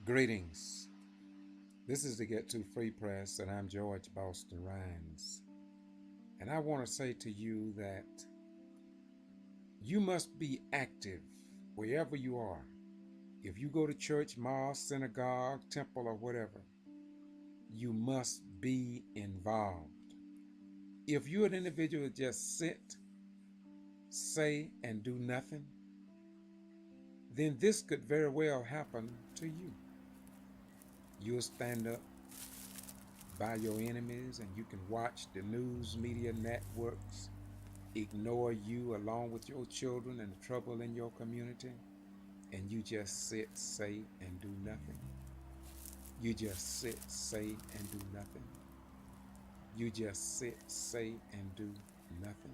Greetings. This is the Get To Free Press, and I'm George Boston Rhines. And I want to say to you that you must be active wherever you are. If you go to church, mosque, synagogue, temple, or whatever, you must be involved. If you're an individual that just sit, say, and do nothing, then this could very well happen to you. You'll stand up by your enemies, and you can watch the news media networks ignore you along with your children and the trouble in your community, and you just sit, say, and do nothing. You just sit, say, and do nothing. You just sit, say, and do nothing.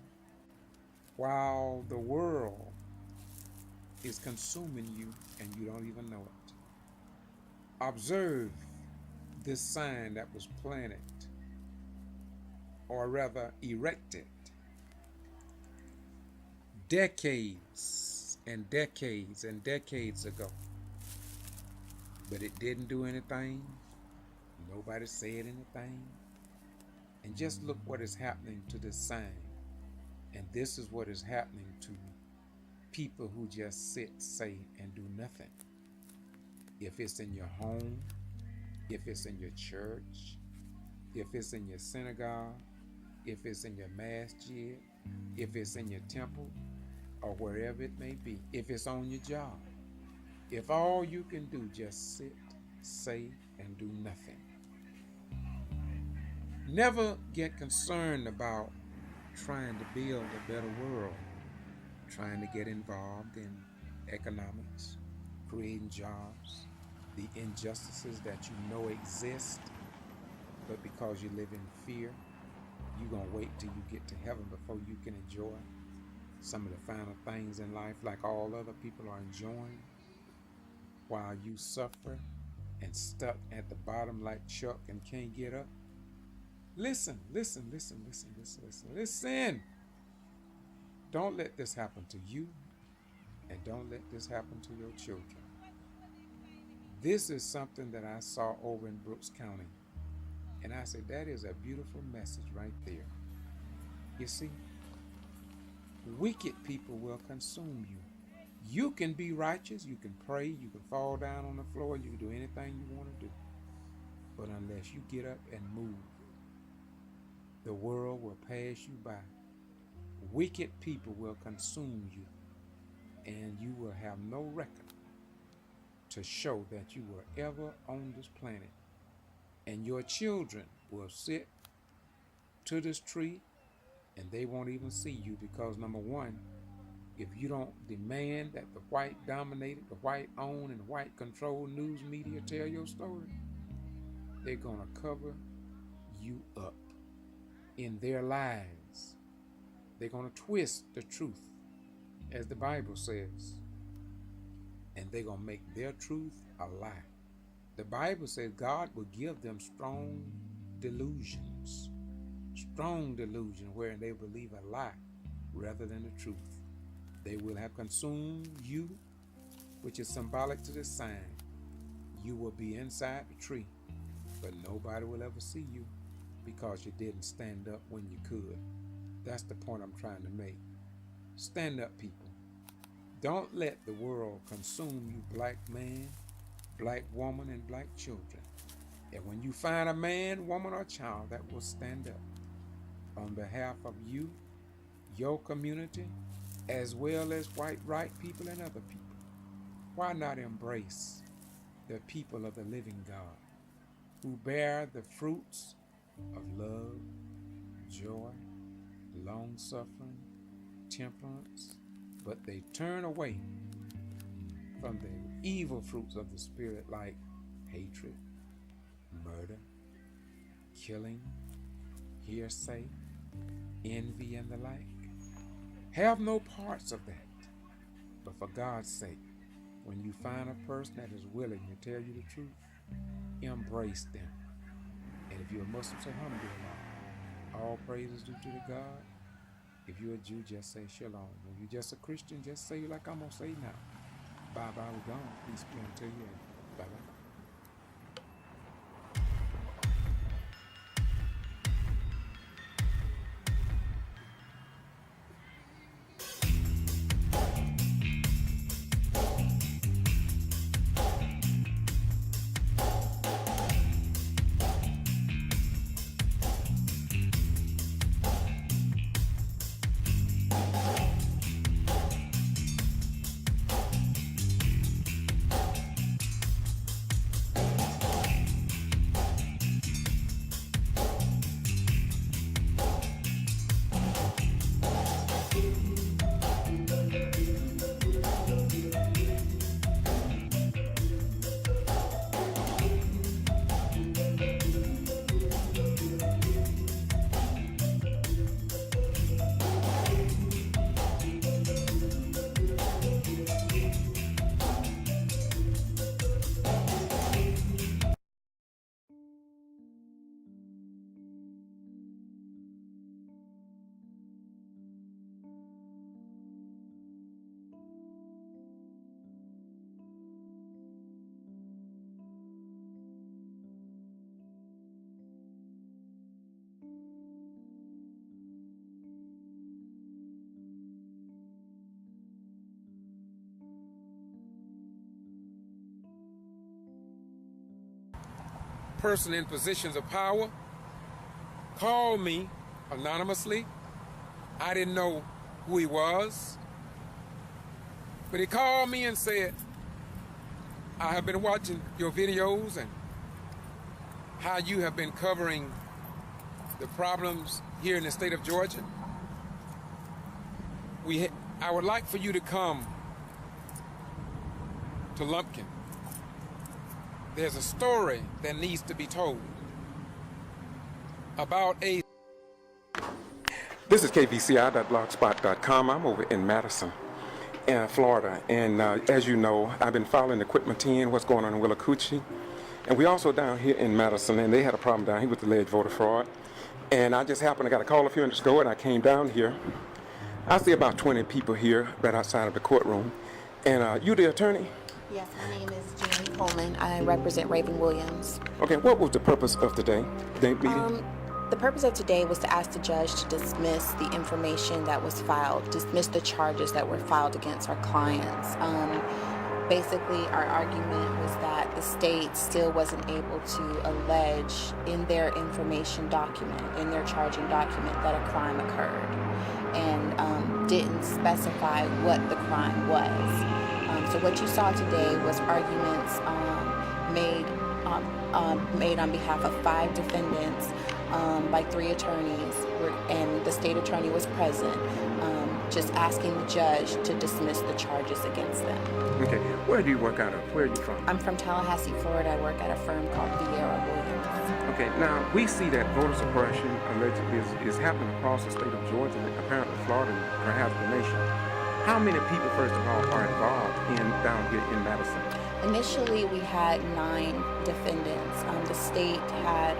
While the world is consuming you and you don't even know it. Observe this sign that was planted, or rather erected, decades and decades and decades ago. But it didn't do anything. Nobody said anything. And just look what is happening to this sign. And this is what is happening to people who just sit, say, and do nothing. If it's in your home, if it's in your church, if it's in your synagogue, if it's in your masjid, if it's in your temple, or wherever it may be, if it's on your job, if all you can do just sit, say, and do nothing. Never get concerned about trying to build a better world, trying to get involved in economics, creating jobs, the injustices that you know exist, but because you live in fear, you're going to wait till you get to heaven before you can enjoy some of the final things in life like all other people are enjoying, while you suffer and stuck at the bottom like Chuck and can't get up. Listen. Don't let this happen to you, and don't let this happen to your children. This is something that I saw over in Brooks County, and I said, that is a beautiful message right there. You see, wicked people will consume you. You can be righteous, you can pray, you can fall down on the floor, you can do anything you want to do. But unless you get up and move, the world will pass you by. Wicked people will consume you, and you will have no record to show that you were ever on this planet. And your children will sit to this tree, and they won't even see you because, number one, if you don't demand that the white dominated, the white owned, and white controlled news media tell your story, they're going to cover you up in their lies. They're going to twist the truth, as the Bible says, and they're going to make their truth a lie. The Bible says God will give them strong delusion where they believe a lie rather than the truth. They will have consumed you, which is symbolic to this sign. You will be inside the tree, but nobody will ever see you because you didn't stand up when you could. That's the point I'm trying to make. Stand up, people. Don't let the world consume you, black man, black woman, and black children. And when you find a man, woman, or child that will stand up on behalf of you, your community, as well as white right people and other people, why not embrace the people of the living God who bear the fruits of love, joy, long-suffering, temperance, but they turn away from the evil fruits of the Spirit like hatred, murder, killing, hearsay, envy, and the like. Have no parts of that. But for God's sake, when you find a person that is willing to tell you the truth, embrace them. And if you're a Muslim, say alhamdulillah. All praises due to the God. If you're a Jew, just say shalom. If you're just a Christian, just say like I'm going to say now. Bye-bye, we're gone. Peace be unto you. Bye-bye. person in positions of power called me anonymously. I didn't know who he was, but he called me and said, I have been watching your videos and how you have been covering the problems here in the state of Georgia. I would like for you to come to Lumpkin. There's a story that needs to be told about a... This is kvci.blogspot.com. I'm over in Madison, Florida. And as you know, I've been following the Quitman 10, what's going on in Willacoochee. And we also down here in Madison, and they had a problem down here with the alleged voter fraud. And I just happened, I got a call a few minutes ago, and I came down here. I see about 20 people here right outside of the courtroom. And you the attorney? Yes, my name is Jeannie Coleman. I represent Raven Williams. Okay, what was the purpose of today's meeting? The purpose of today was to ask the judge to dismiss the information that was filed, dismiss the charges that were filed against our clients. Basically, our argument was that the state still wasn't able to allege in their information document, in their charging document, that a crime occurred, and didn't specify what the crime was. So what you saw today was arguments made on behalf of 5 defendants by 3 attorneys, and the state attorney was present, just asking the judge to dismiss the charges against them. Okay, where do you work out of? Where are you from? I'm from Tallahassee, Florida. I work at a firm called G.B.R. Okay, now we see that voter suppression allegedly is happening across the state of Georgia, and apparently Florida, and perhaps the nation. How many people, first of all, are involved down here in Madison? Initially, we had 9 defendants. The state had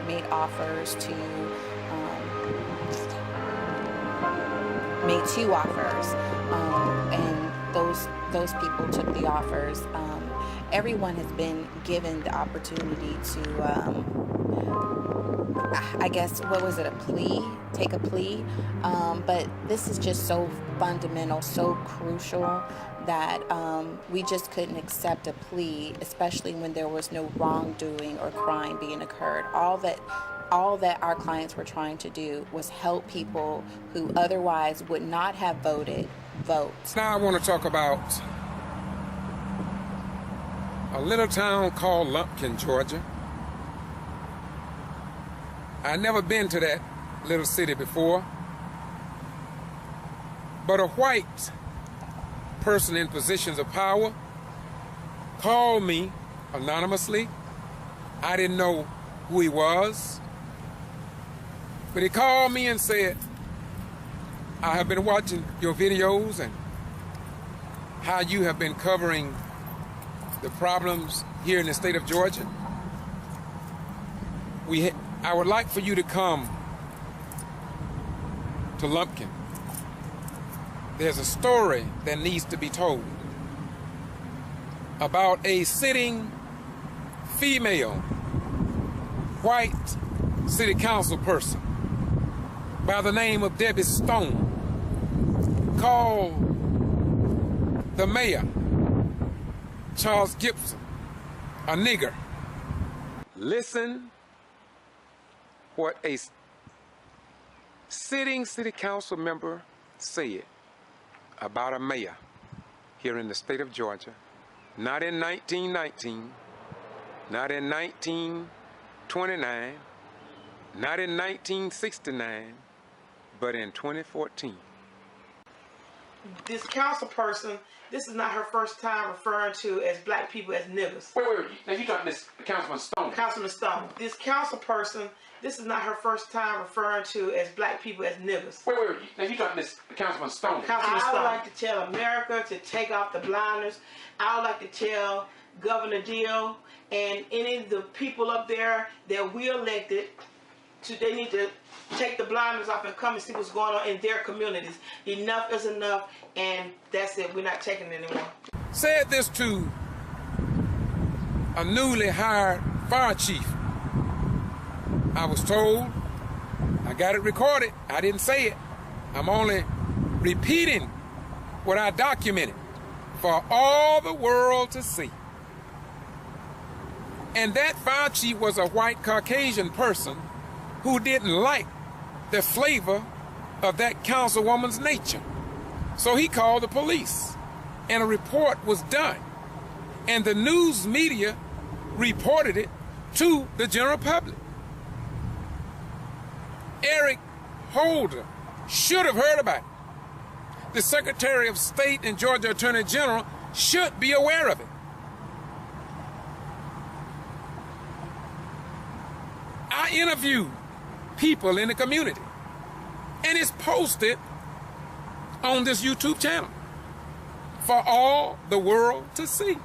made offers to, made 2 offers, and those people took the offers. Everyone has been given the opportunity to, I guess, what was it, a plea? Take a plea. But this is just so fundamental, so crucial, that we just couldn't accept a plea, especially when there was no wrongdoing or crime being occurred. All that our clients were trying to do was help people who otherwise would not have voted vote. Now I want to talk about a little town called Lumpkin, Georgia. I've never been to that little city before, but a white person in positions of power called me anonymously. I didn't know who he was, but he called me and said, I have been watching your videos and how you have been covering the problems here in the state of Georgia. I would like for you to come to Lumpkin. There's a story that needs to be told about a sitting female white city council person by the name of Debbie Stone, called the mayor, Charles Gibson, a nigger. Listen what a sitting city council member said about a mayor here in the state of Georgia, not in 1919, not in 1929, not in 1969, but in 2014. This council person, this is not her first time referring to as black people as niggers. Wait. Now you talking this Councilman Stone? Councilman Stone. This council person, this is not her first time referring to as black people as niggers. Wait. Now you talking this Councilman Stone? Councilman Stone. I would like to tell America to take off the blinders. I would like to tell Governor Deal and any of the people up there that we elected, they need to take the blinders off and come and see what's going on in their communities. Enough is enough, and that's it. We're not taking it anymore. Said this to a newly hired fire chief. I was told, I got it recorded, I didn't say it. I'm only repeating what I documented for all the world to see. And that Fauci was a white Caucasian person who didn't like the flavor of that councilwoman's nature. So he called the police, and a report was done. And the news media reported it to the general public. Eric Holder should have heard about it. The Secretary of State and Georgia Attorney General should be aware of it. I interview people in the community, and it's posted on this YouTube channel for all the world to see.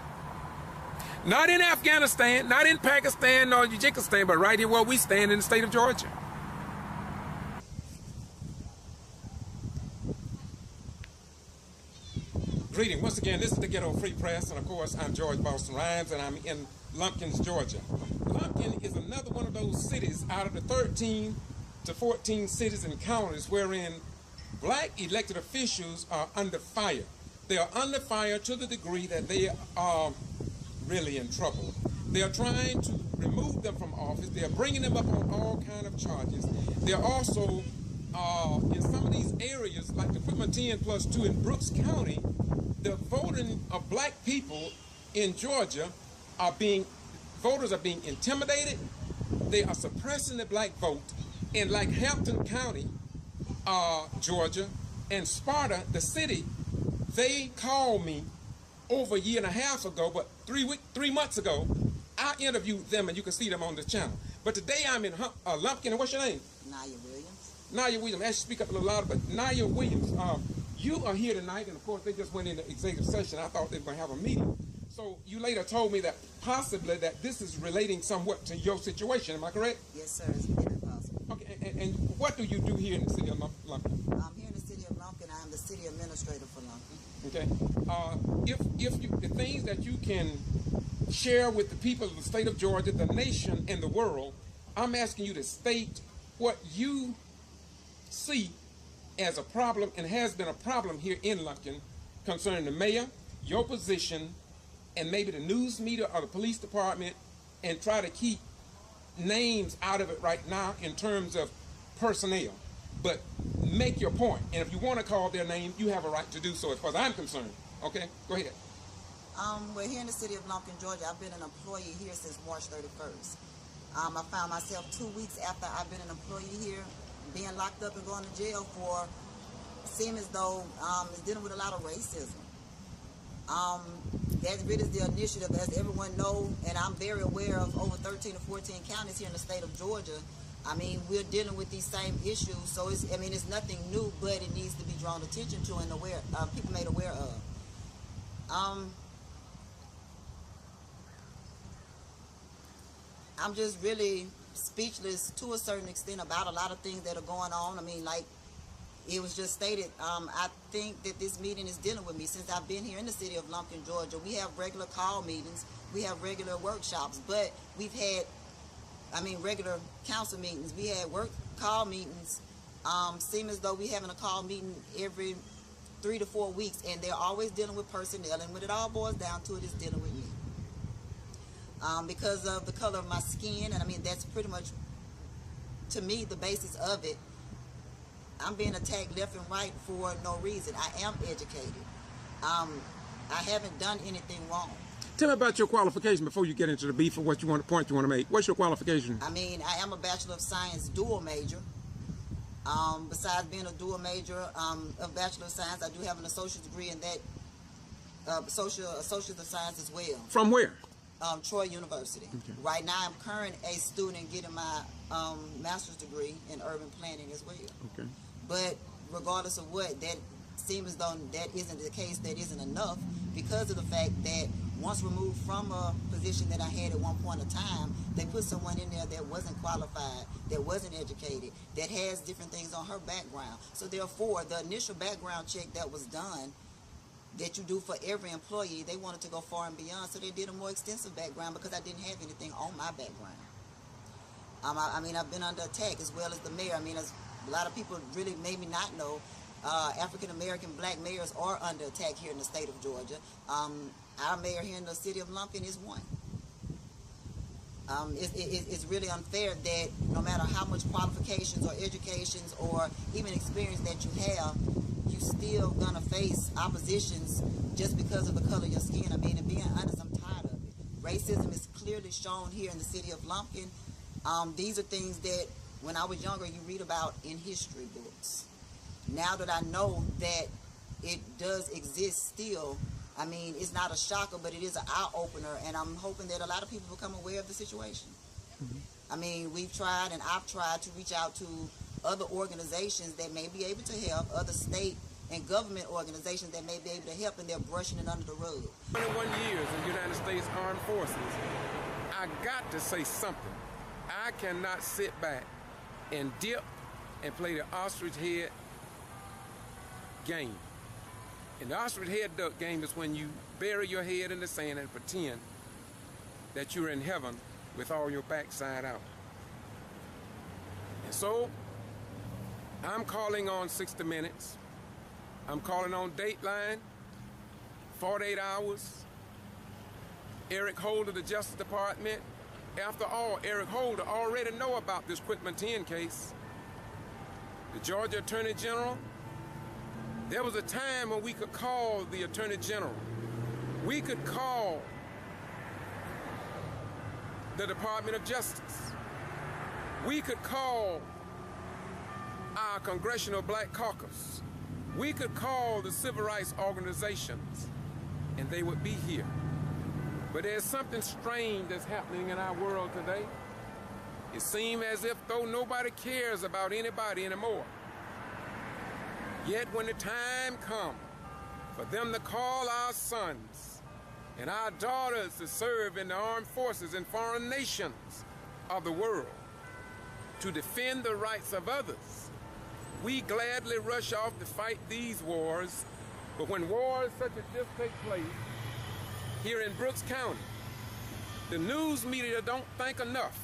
Not in Afghanistan, not in Pakistan nor Tajikistan, but right here where we stand in the state of Georgia. Greeting. Once again, this is the Ghetto Free Press, and of course, I'm George Boston Rhymes, and I'm in Lumpkin, Georgia. Lumpkin is another one of those cities out of the 13 to 14 cities and counties wherein black elected officials are under fire. They are under fire to the degree that they are really in trouble. They are trying to remove them from office. They are bringing them up on all kind of charges. They are also in some of these areas, like the Quitman 10+2 in Brooks County, the voting of black people in Georgia voters are being intimidated. They are suppressing the black vote. In like Hampton County, Georgia, and Sparta, the city, they called me over a year and a half ago, but 3 months ago, I interviewed them, and you can see them on this channel. But today I'm in Lumpkin, and what's your name? Naya Williams. Naya Williams. I should speak up a little louder, but Naya Williams, you are here tonight, and of course they just went into executive session. I thought they were going to have a meeting. So you later told me that possibly that this is relating somewhat to your situation. Am I correct? Yes, sir. It's very possible. Okay, and what do you do here in the city of Lumpkin? I'm here in the city of Lumpkin. I am the city administrator for Lumpkin. Okay. If you, the things that you can share with the people of the state of Georgia, the nation, and the world, I'm asking you to state what you see as a problem and has been a problem here in Lumpkin concerning the mayor, your position, and maybe the news media or the police department, and try to keep names out of it right now in terms of personnel. But make your point. And if you want to call their name, you have a right to do so as far as I'm concerned. Okay? Go ahead. We're here in the city of Lumpkin, Georgia. I've been an employee here since March 31st. I found myself 2 weeks after I've been an employee here being locked up and going to jail for seem as though it's dealing with a lot of racism. That really is the initiative, as everyone knows, and I'm very aware of over 13 or 14 counties here in the state of Georgia. I mean, we're dealing with these same issues, so it's nothing new, but it needs to be drawn attention to and people made aware of. I'm just really speechless to a certain extent about a lot of things that are going on. I mean, like it was just stated, I think that this meeting is dealing with me since I've been here in the city of Lumpkin, Georgia. We have regular call meetings, we have regular workshops, but we've had, regular council meetings. We had call meetings. Seem as though we're having a call meeting every 3 to 4 weeks, and they're always dealing with personnel, and when it all boils down to it, it's dealing with me. Because of the color of my skin, and that's pretty much, to me, the basis of it. I'm being attacked left and right for no reason. I am educated. I haven't done anything wrong. Tell me about your qualification before you get into the beef or what you want, point you want to make. What's your qualification? I am a Bachelor of Science dual major. Besides being a dual major of Bachelor of Science, I do have an associate's degree in that, associate of Science as well. From where? Troy University. Okay. Right now, I'm current a student getting my master's degree in urban planning as well. Okay. But regardless of what, that seems as though that isn't the case, that isn't enough, because of the fact that once removed from a position that I had at one point in time, they put someone in there that wasn't qualified, that wasn't educated, that has different things on her background. So therefore, the initial background check that was done, that you do for every employee, they wanted to go far and beyond, so they did a more extensive background because I didn't have anything on my background. I've been under attack, as well as the mayor. As a lot of people really maybe not know, African-American black mayors are under attack here in the state of Georgia. Our mayor here in the city of Lumpkin is one. It's really unfair that no matter how much qualifications or educations or even experience that you have, you still gonna face oppositions just because of the color of your skin. I mean, and being honest, I'm tired of it. Racism is clearly shown here in the city of Lumpkin. These are things that when I was younger you read about in history books. Now that I know that it does exist still, I mean, it's not a shocker, but it is an eye-opener, and I'm hoping that a lot of people become aware of the situation. I mean, we've tried, and I've tried to reach out to other organizations that may be able to help, other state and government organizations that may be able to help, and they're brushing it under the rug. 21 years in the United States Armed Forces, I got to say something. I cannot sit back and dip and play the ostrich head game. And the ostrich head duck game is when you bury your head in the sand and pretend that you're in heaven with all your backside out. And so, I'm calling on 60 Minutes. I'm calling on Dateline, 48 Hours, Eric Holder, the Justice Department. After all, Eric Holder already know about this Quitman 10 case. The Georgia Attorney General. There was a time when we could call the Attorney General. We could call the Department of Justice. We could call our Congressional Black Caucus. We could call the civil rights organizations, and they would be here. But there's something strange that's happening in our world today. It seems as if though nobody cares about anybody anymore. Yet when the time comes for them to call our sons and our daughters to serve in the armed forces in foreign nations of the world to defend the rights of others, we gladly rush off to fight these wars. But when wars such as this take place here in Brooks County, the news media don't think enough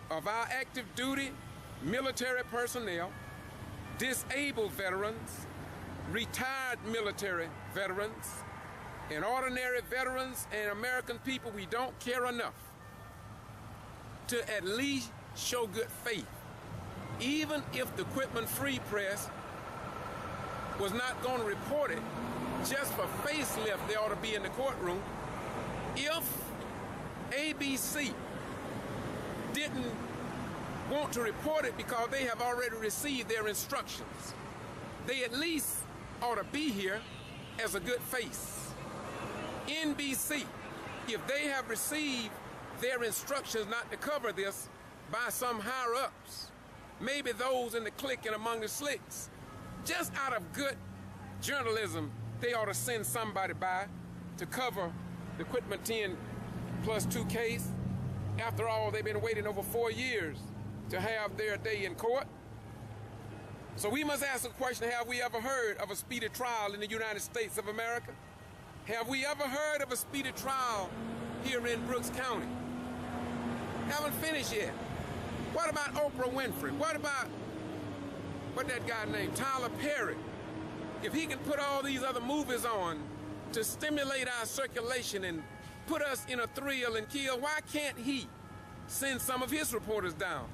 of our active duty military personnel, disabled veterans, retired military veterans, and ordinary veterans and American people. We don't care enough to at least show good faith. Even if the Quitman Free Press was not going to report it just for facelift, they ought to be in the courtroom. If ABC didn't want to report it because they have already received their instructions, they at least ought to be here as a good face. NBC, if they have received their instructions not to cover this by some higher-ups, maybe those in the clique and among the slicks, just out of good journalism, they ought to send somebody by to cover the Quitman 10+2 case. After all, they've been waiting over 4 years to have their day in court. So we must ask the question, have we ever heard of a speedy trial in the United States of America? Have we ever heard of a speedy trial here in Brooks County? Haven't finished yet. What about Oprah Winfrey? What about, what that guy named, Tyler Perry? If he can put all these other movies on to stimulate our circulation and put us in a thrill and kill, why can't he send some of his reporters down?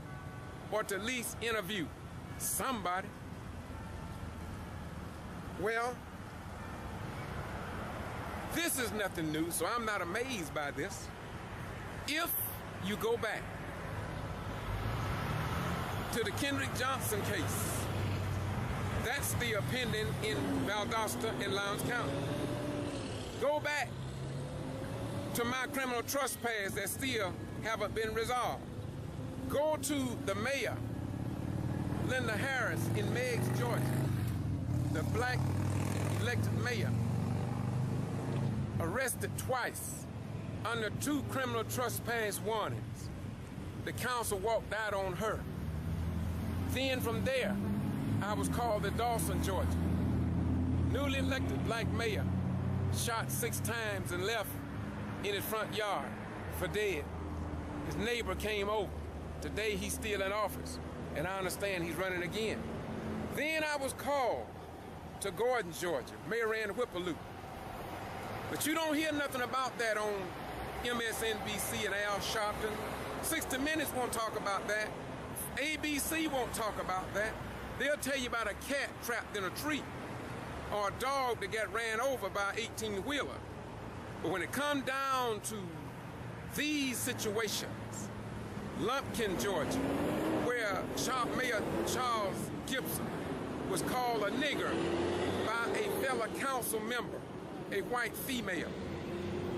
Or to at least interview somebody? Well, this is nothing new, so I'm not amazed by this. If you go back to the Kendrick Johnson case, that's still pending in Valdosta in Lowndes County. Go back to my criminal trespass that still haven't been resolved. Go to the mayor, Linda Harris in Meigs, Georgia, the black elected mayor, arrested twice under 2 criminal trespass warnings. The council walked out on her. Then from there, I was called to Dawson, Georgia. Newly elected black mayor shot 6 times and left in his front yard for dead. His neighbor came over. Today he's still in office, and I understand he's running again. Then I was called to Gordon, Georgia. Mayor ran the Whippoorwill. But you don't hear nothing about that on MSNBC and Al Sharpton 60 Minutes won't talk about that. ABC won't talk about that. They'll tell you about a cat trapped in a tree or a dog that got ran over by an 18-wheeler. But when it comes down to these situations, Lumpkin, Georgia, where Mayor Charles Gibson was called a nigger by a fellow council member, a white female.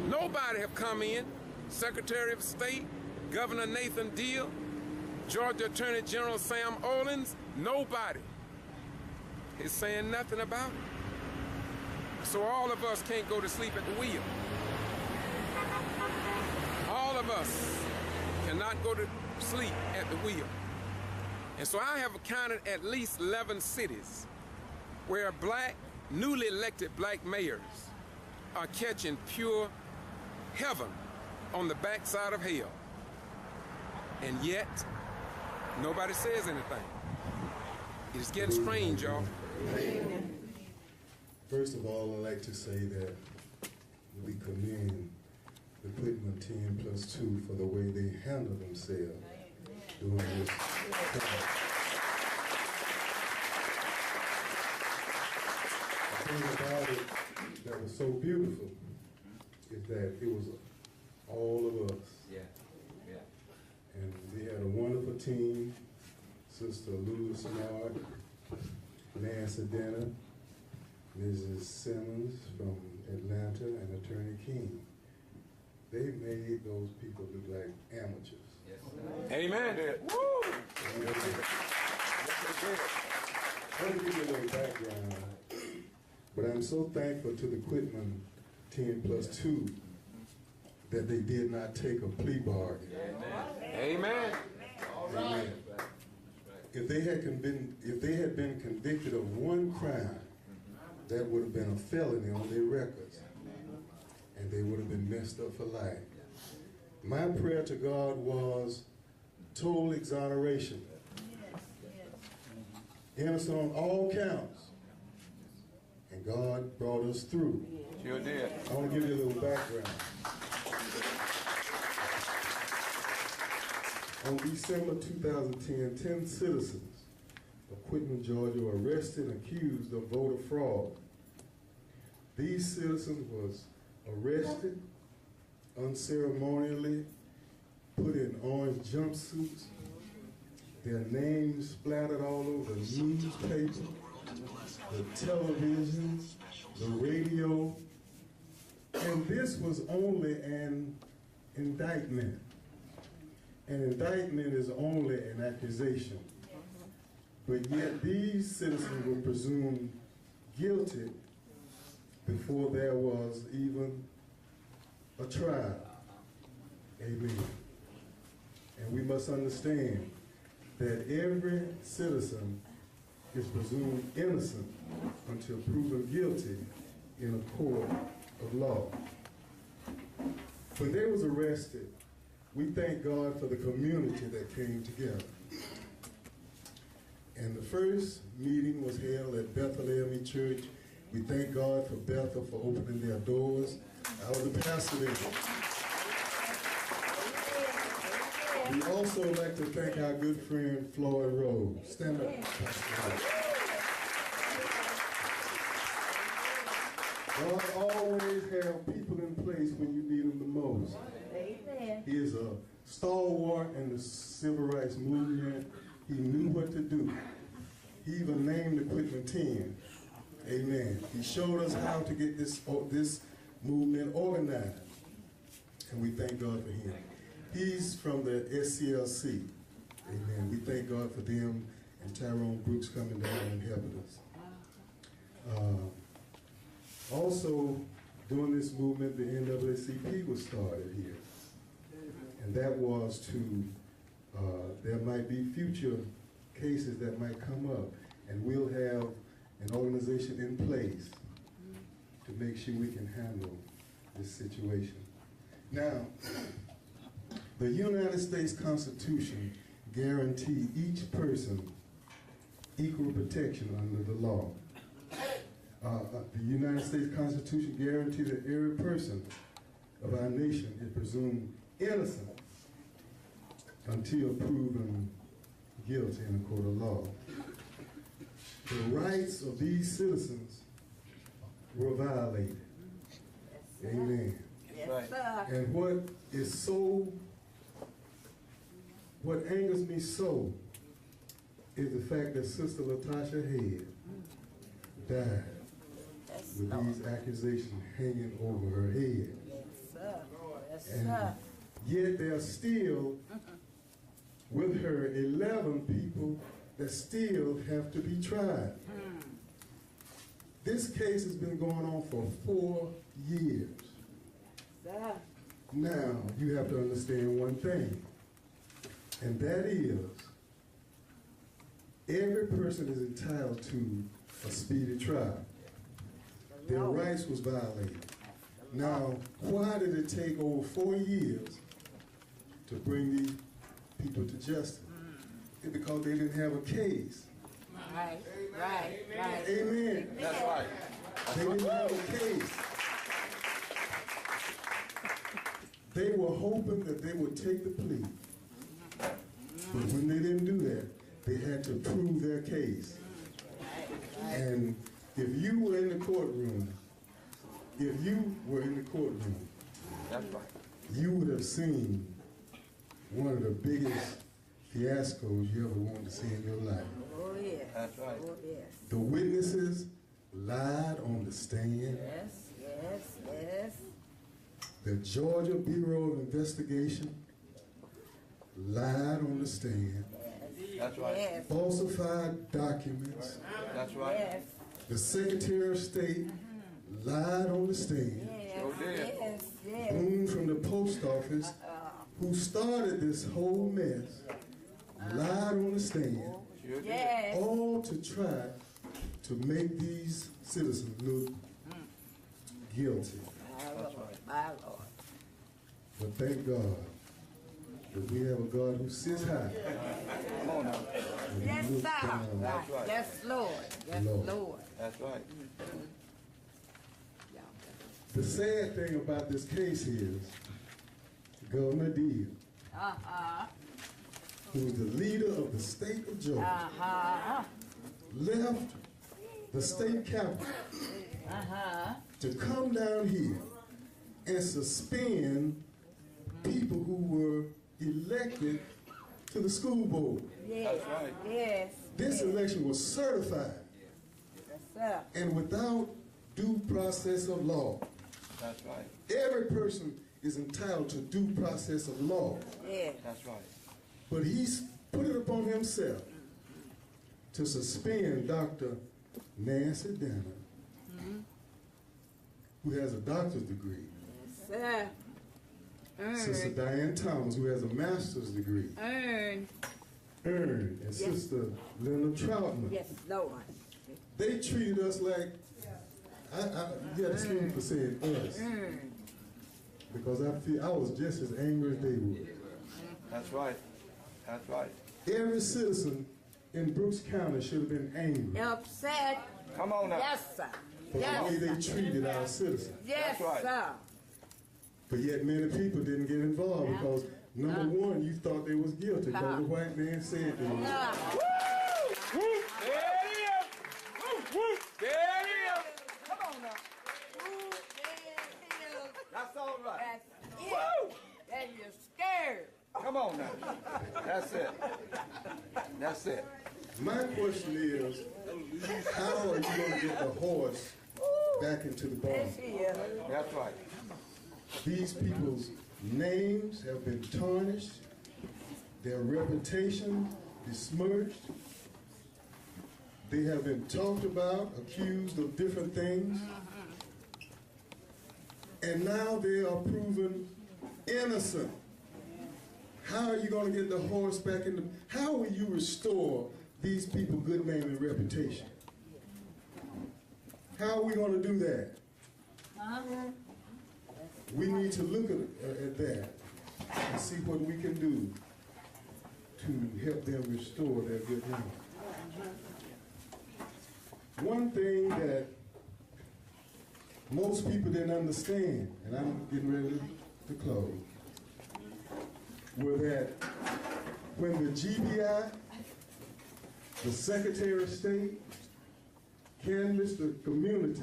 Nobody have come in. Secretary of State, Governor Nathan Deal, Georgia Attorney General Sam Olens, nobody is saying nothing about it. So all of us can't go to sleep at the wheel. All of us cannot go to sleep at the wheel. And so I have counted at least 11 cities where newly elected black mayors are catching pure heaven on the backside of hell. And yet, nobody says anything. It's getting strange, y'all. First of all, I'd like to say that we commend the Quitman 10+2 for the way they handle themselves during this time. The thing about it that was so beautiful is that it was all of us. And they had a wonderful team. Sister Lula Smart, Nancy Denner, Mrs. Simmons from Atlanta, and Attorney King. They made those people look like amateurs. Yes. Amen. Woo! Let me give you a little background. But I'm so thankful to the Quitman 10+2 that they did not take a plea bargain. Amen. Amen. If they had been convicted of one crime, that would have been a felony on their records, and they would have been messed up for life. My prayer to God was total exoneration, innocent on all counts, and God brought us through. Sure did. I want to give you a little background. On December 2010, 10 citizens of Quitman, Georgia were arrested and accused of voter fraud. These citizens was arrested, unceremonially, put in orange jumpsuits, their names splattered all over the newspaper, the television, the radio, and this was only an indictment. An indictment is only an accusation. But yet these citizens were presumed guilty before there was even a trial. Amen. And we must understand that every citizen is presumed innocent until proven guilty in a court of law. When they was arrested, we thank God for the community that came together. And the first meeting was held at Bethel AME Church. We thank God for Bethel for opening their doors. I was the pastor there. We also like to thank our good friend Floyd Rose. Stand up, Pastor. God always have people in place when you need them the most. Amen. He is a stalwart in the civil rights movement. He knew what to do. He even named the Quitman 10. Amen. He showed us how to get this movement organized. And we thank God for him. He's from the SCLC. Amen. We thank God for them and Tyrone Brooks coming down and helping us. Also, during this movement, the NAACP was started here. And that was to, there might be future cases that might come up, and we'll have an organization in place to make sure we can handle this situation. Now, the United States Constitution guarantees each person equal protection under the law. The United States Constitution guarantees that every person of our nation is presumed innocent until proven guilty in a court of law. The rights of these citizens were violated. Amen. Yes, sir. And what angers me so is the fact that Sister Latasha Head died with these accusations hanging over her head. Yes, sir. Yes, And sir. yet there are still, with her, 11 people that still have to be tried. This case has been going on for 4 years. Sir. Now, you have to understand one thing, and that is, every person is entitled to a speedy trial. Their rights was violated. Now, why did it take over 4 years to bring these people to justice? It's because they didn't have a case. Right. Amen. That's right. They didn't have a case. They were hoping that they would take the plea. But when they didn't do that, they had to prove their case. And if you were in the courtroom, That's right. you would have seen one of the biggest fiascos you ever wanted to see in your life. Oh, yes. That's right. Oh, yes. The witnesses lied on the stand. Yes. The Georgia Bureau of Investigation lied on the stand. That's right. Yes. Falsified documents. That's right. Yes. The Secretary of State lied on the stand. Yes. Boone from the post office, who started this whole mess, lied on the stand, Sure did. Yes. all to try to make these citizens look guilty. My Lord. But thank God that we have a God who sits high. Come on now. And he Yes, looks sir. down. That's right. Yes, Lord. Yes, Lord. Lord. That's right. The sad thing about this case is Governor Deal, who's the leader of the state of Georgia, left the state capital to come down here and suspend people who were elected to the school board. Yes. That's right. Yes. This election was certified Yes, sir. and without due process of law. That's right. Every person is entitled to due process of law, Yes. That's right. but he's put it upon himself to suspend Dr. Nancy Danner, who has a doctor's degree, Yes, sir. Sister Diane Thomas, who has a master's degree, Earn. and Sister Linda Troutman. Yes, Lord. They treated us like, you got to excuse me for saying us, because I was just as angry as they were. That's right. That's right. Every citizen in Brooks County should have been angry Upset. Come on now. Yes, sir. for the way Yes, they sir. treated our citizens. Yes, That's right. sir. But yet many people didn't get involved because, number one, you thought they was guilty because the white man said they was. There it is. There it is. Come on now. That's all right. That's it. And you're scared. Come on now. That's it. That's it. My question is, how are you going to get the horse back into the barn? This here. That's right. These people's names have been tarnished, their reputation besmirched. They have been talked about, accused of different things. And now they are proven innocent. How are you going to get the horse back in the... How will you restore these people good name and reputation? How are we going to do that? We need to look at that and see what we can do to help them restore their good name. One thing that most people didn't understand, and I'm getting ready to close, were that when the GBI, the Secretary of State, canvassed the community,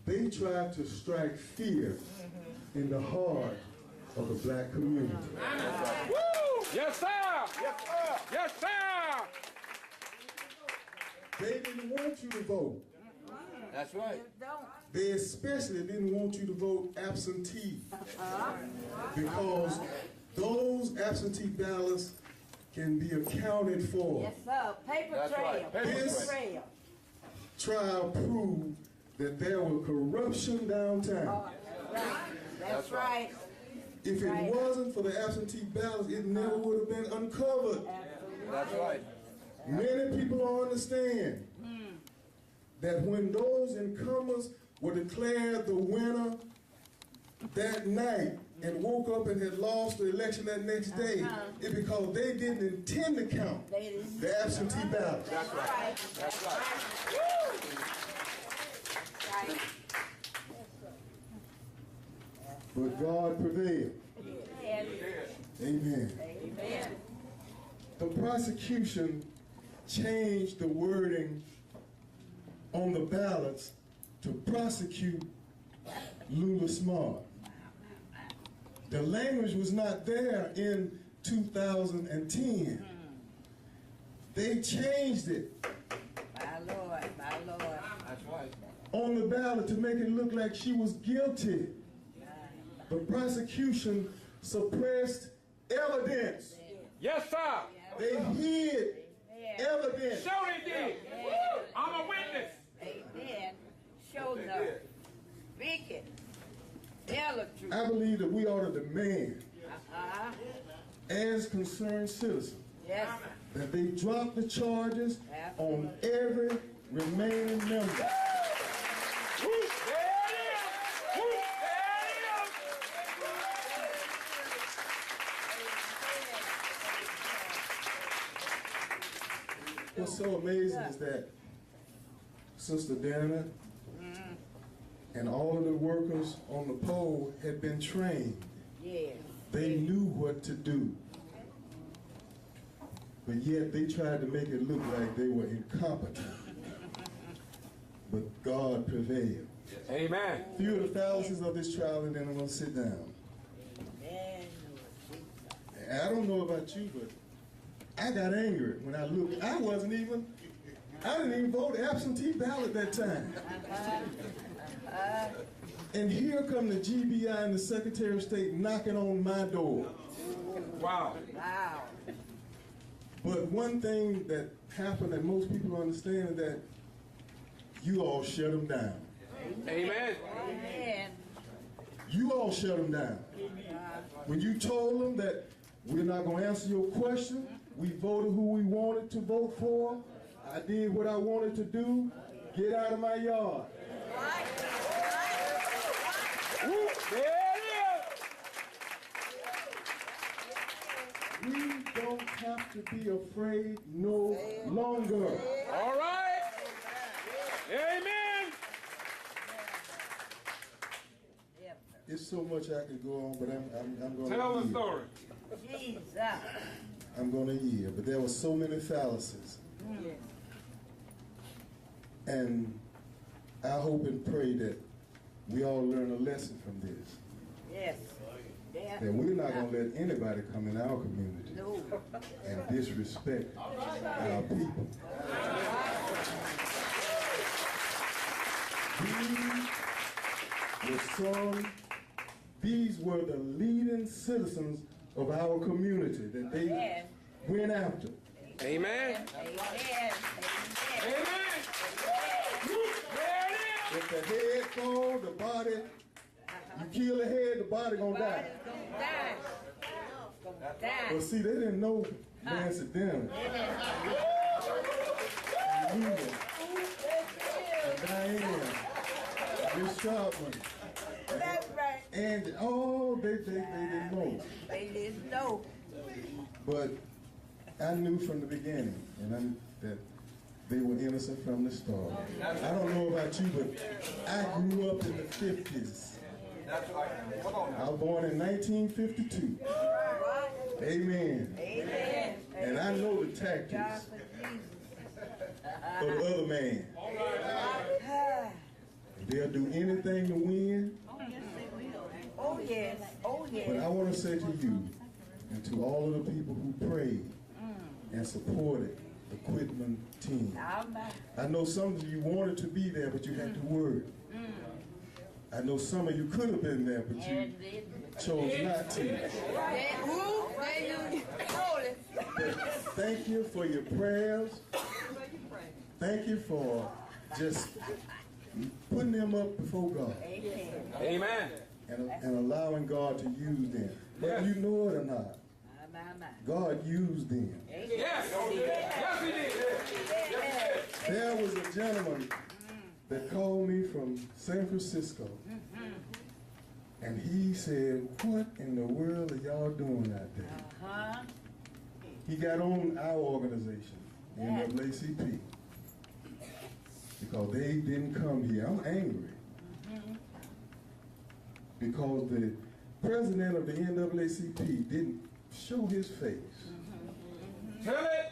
they tried to strike fear in the heart of the black community. Woo! Yes, sir! Yes, sir! Yes, sir! They didn't want you to vote. That's right. They especially didn't want you to vote absentee because those absentee ballots can be accounted for. Yes, sir. Paper That's trail. right. Paper This trail. trial proved that there was corruption downtown. That's right. If it wasn't for the absentee ballots, it never would have been uncovered. That's right. Many people don't understand that when those incumbents were declared the winner that night and woke up and had lost the election that next day, it's because they didn't intend to count the absentee ballots. That's right. That's right. But God prevailed. Amen. Amen. The prosecution changed the wording on the ballots to prosecute Lula Smart. The language was not there in 2010. They changed it My Lord, my Lord. That's right. on the ballot to make it look like she was guilty. The prosecution suppressed evidence. Yes, sir. They hid evidence. Show they did. I'm a witness. Amen. Show them. Speak it. Tell the truth. I believe that we ought to demand, as concerned citizens, Yes. that they drop the charges on every remaining member. Woo! There it is. Woo! There it is. What's so amazing is that Sister Dana and all of the workers on the poll had been trained. Yes. They knew what to do. But yet they tried to make it look like they were incompetent. But God prevailed. Amen. Few of the fallacies of this trial, and then I'm going to sit down. Amen. And I don't know about you, but I got angry when I looked. I didn't even vote absentee ballot that time. And here come the G.B.R. and the Secretary of State knocking on my door. Wow. Wow. But one thing that happened that most people understand is that you all shut them down. Amen. Amen. You all shut them down. When you told them that we're not going to answer your question, we voted who we wanted to vote for, I did what I wanted to do, get out of my yard. Woo! There it is. We don't have to be afraid no longer. All right. Amen. It's so much I could go on, but I'm going to Tell the story. Jesus. I'm going to yield. But there were so many fallacies. And I hope and pray that we all learn a lesson from this. Yes. That we're not going to let anybody come in our community No. and disrespect our people. These were the leading citizens of our community that they went after. Amen. Amen. Amen. There it is. If the head falls, the body, you kill the head, the body gonna die. But see, they didn't know Nancy Denham, and Lula, and Diane, Miss Sharpman, That's right. and they didn't know. They didn't know. But I knew from the beginning, that they were innocent from the start. I don't know about you, but I grew up in the 50s. That's right. Come on now. I was born in 1952. Amen. Amen. And I know the tactics God for Jesus. of the other man. They'll do anything to win. Oh yes. Oh yes. But I want to say to you and to all of the people who prayed and supported the Quitman team. I know some of you wanted to be there, but you had to work. I know some of you could have been there, but you chose not to. Thank you for your prayers. Thank you for just putting them up before God. Amen. And allowing God to use them. Whether you know it or not, God used them. Yes. Yes, he did. Yes, There was a gentleman that called me from San Francisco, and he said, "What in the world are y'all doing out there?" He got on our organization, NAACP, because they didn't come here. I'm angry because the president of the NAACP didn't show his face. Tell it.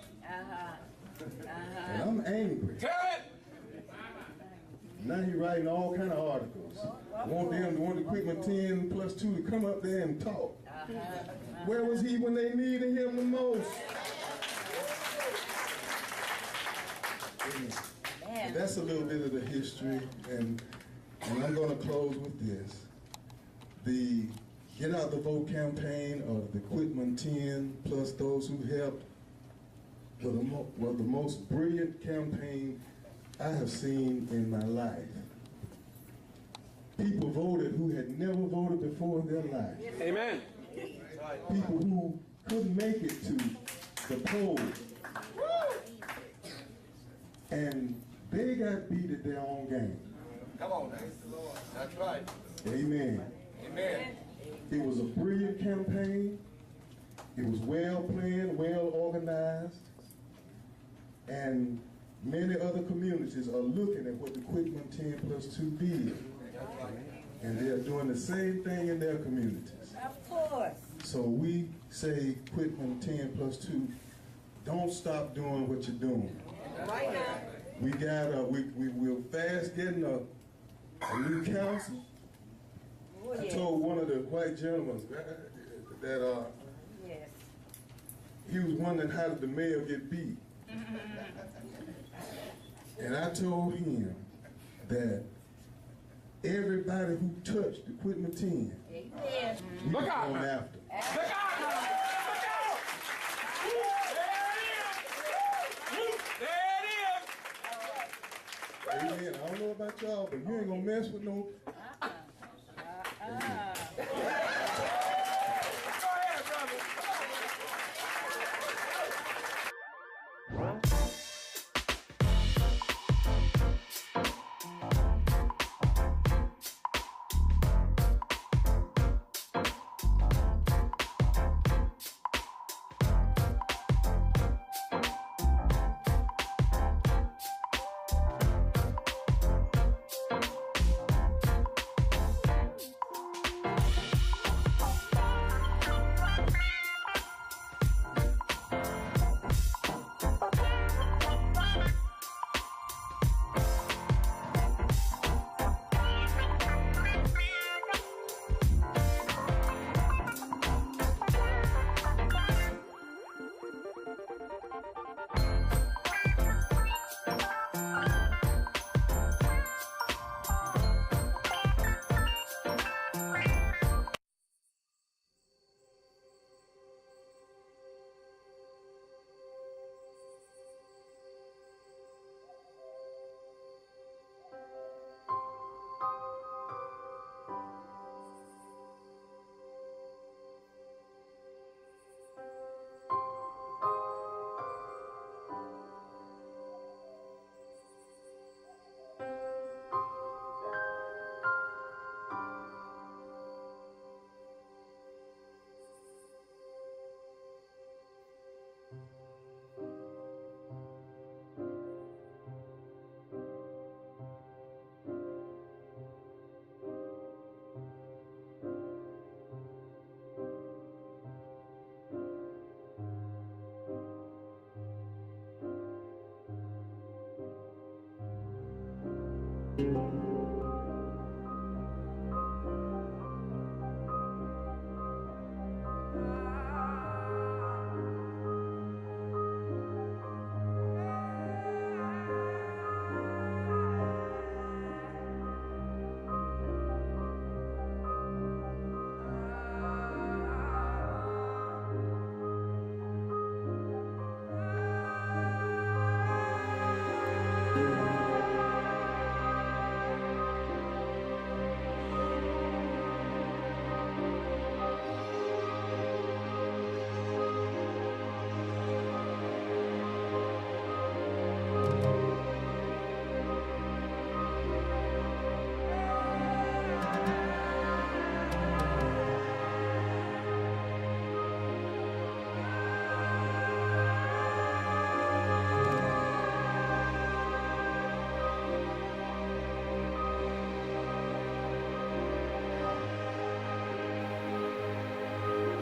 And I'm angry. Tell it. Now he's writing all kind of articles. Want the Quitman 10 plus 2 to come up there and talk. Where was he when they needed him the most? And that's a little bit of the history, and I'm going to close with this. The Get Out the Vote campaign of the Quitman 10 plus those who helped was the most brilliant campaign I have seen in my life. People voted who had never voted before in their life. Amen. People who couldn't make it to the polls. And they got beat at their own game. Come on now. That's right. Amen. Amen. It was a brilliant campaign. It was well planned, well organized. And many other communities are looking at what the Quitman 10 plus 2 did. And they are doing the same thing in their communities. Of course. So we say Quitman 10 plus 2, don't stop doing what you're doing. Right now. We're fast getting a new council. I told one of the white gentlemen that Yes. he was wondering how did the mayor get beat. And I told him that everybody who touched the Quitman 10, Amen. we Look were out. going after. Look out. Look out. There it is. Amen. I don't know about y'all, but you ain't gonna mess with no.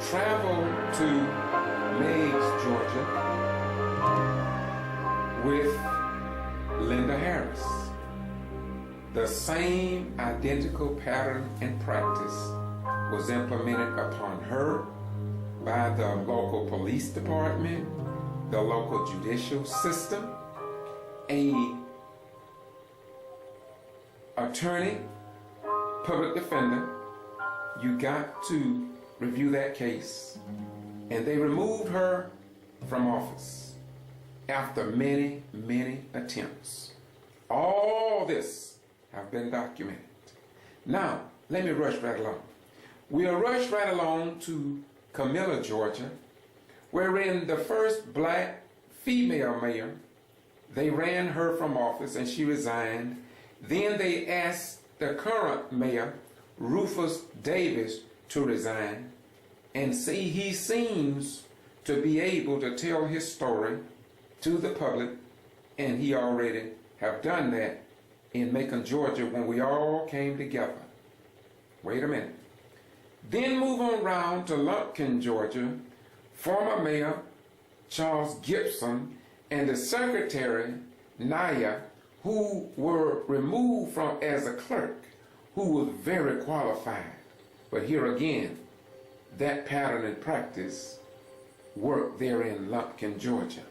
Travel to Meigs, Georgia with Linda Harris. The same identical pattern and practice was implemented upon her by the local police department, the local judicial system, a attorney, public defender. You got to review that case, and they removed her from office after many, many attempts. All this have been documented. Now, let me rush right along. We'll rush right along to Camilla, Georgia, wherein the first black female mayor, they ran her from office and she resigned. Then they asked the current mayor, Rufus Davis, to resign. And see, he seems to be able to tell his story to the public, and he already have done that in Macon, Georgia, when we all came together. Wait a minute. Then move on round to Lumpkin, Georgia. Former Mayor Charles Gibson and the Secretary Naya, who were removed from as a clerk, who was very qualified. But here again, that pattern and practice worked there in Lumpkin, Georgia.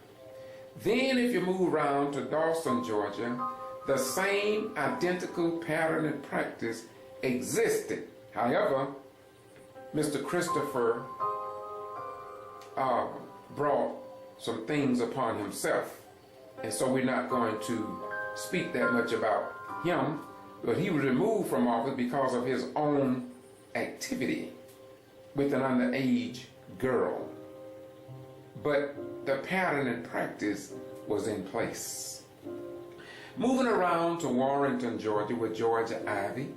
Then if you move around to Dawson, Georgia, the same identical pattern and practice existed. However, Mr. Christopher brought some things upon himself, and so we're not going to speak that much about him, but he was removed from office because of his own activity with an underage girl. But the pattern and practice was in place. Moving around to Warrenton, Georgia, with Georgia Ivy.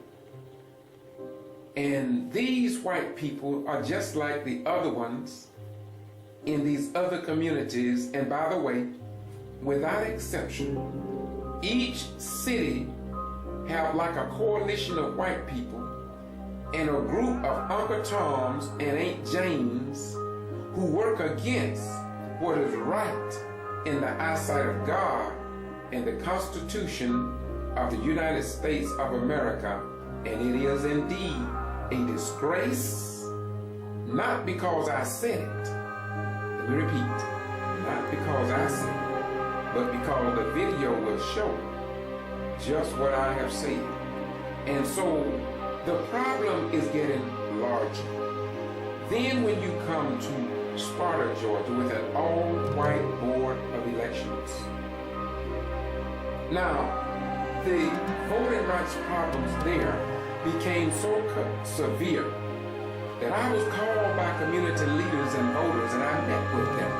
And these white people are just like the other ones in these other communities. And by the way, without exception, each city have like a coalition of white people and a group of Uncle Toms and Aunt Janes who work against what is right in the eyesight of God and the Constitution of the United States of America. And it is indeed a disgrace, not because I said it. Let me repeat, not because I said it, but because the video will show just what I have said. And so the problem is getting larger. Then when you come to Sparta, Georgia, with an all-white board of elections. Now, the voting rights problems there became so severe that I was called by community leaders and voters, and I met with them.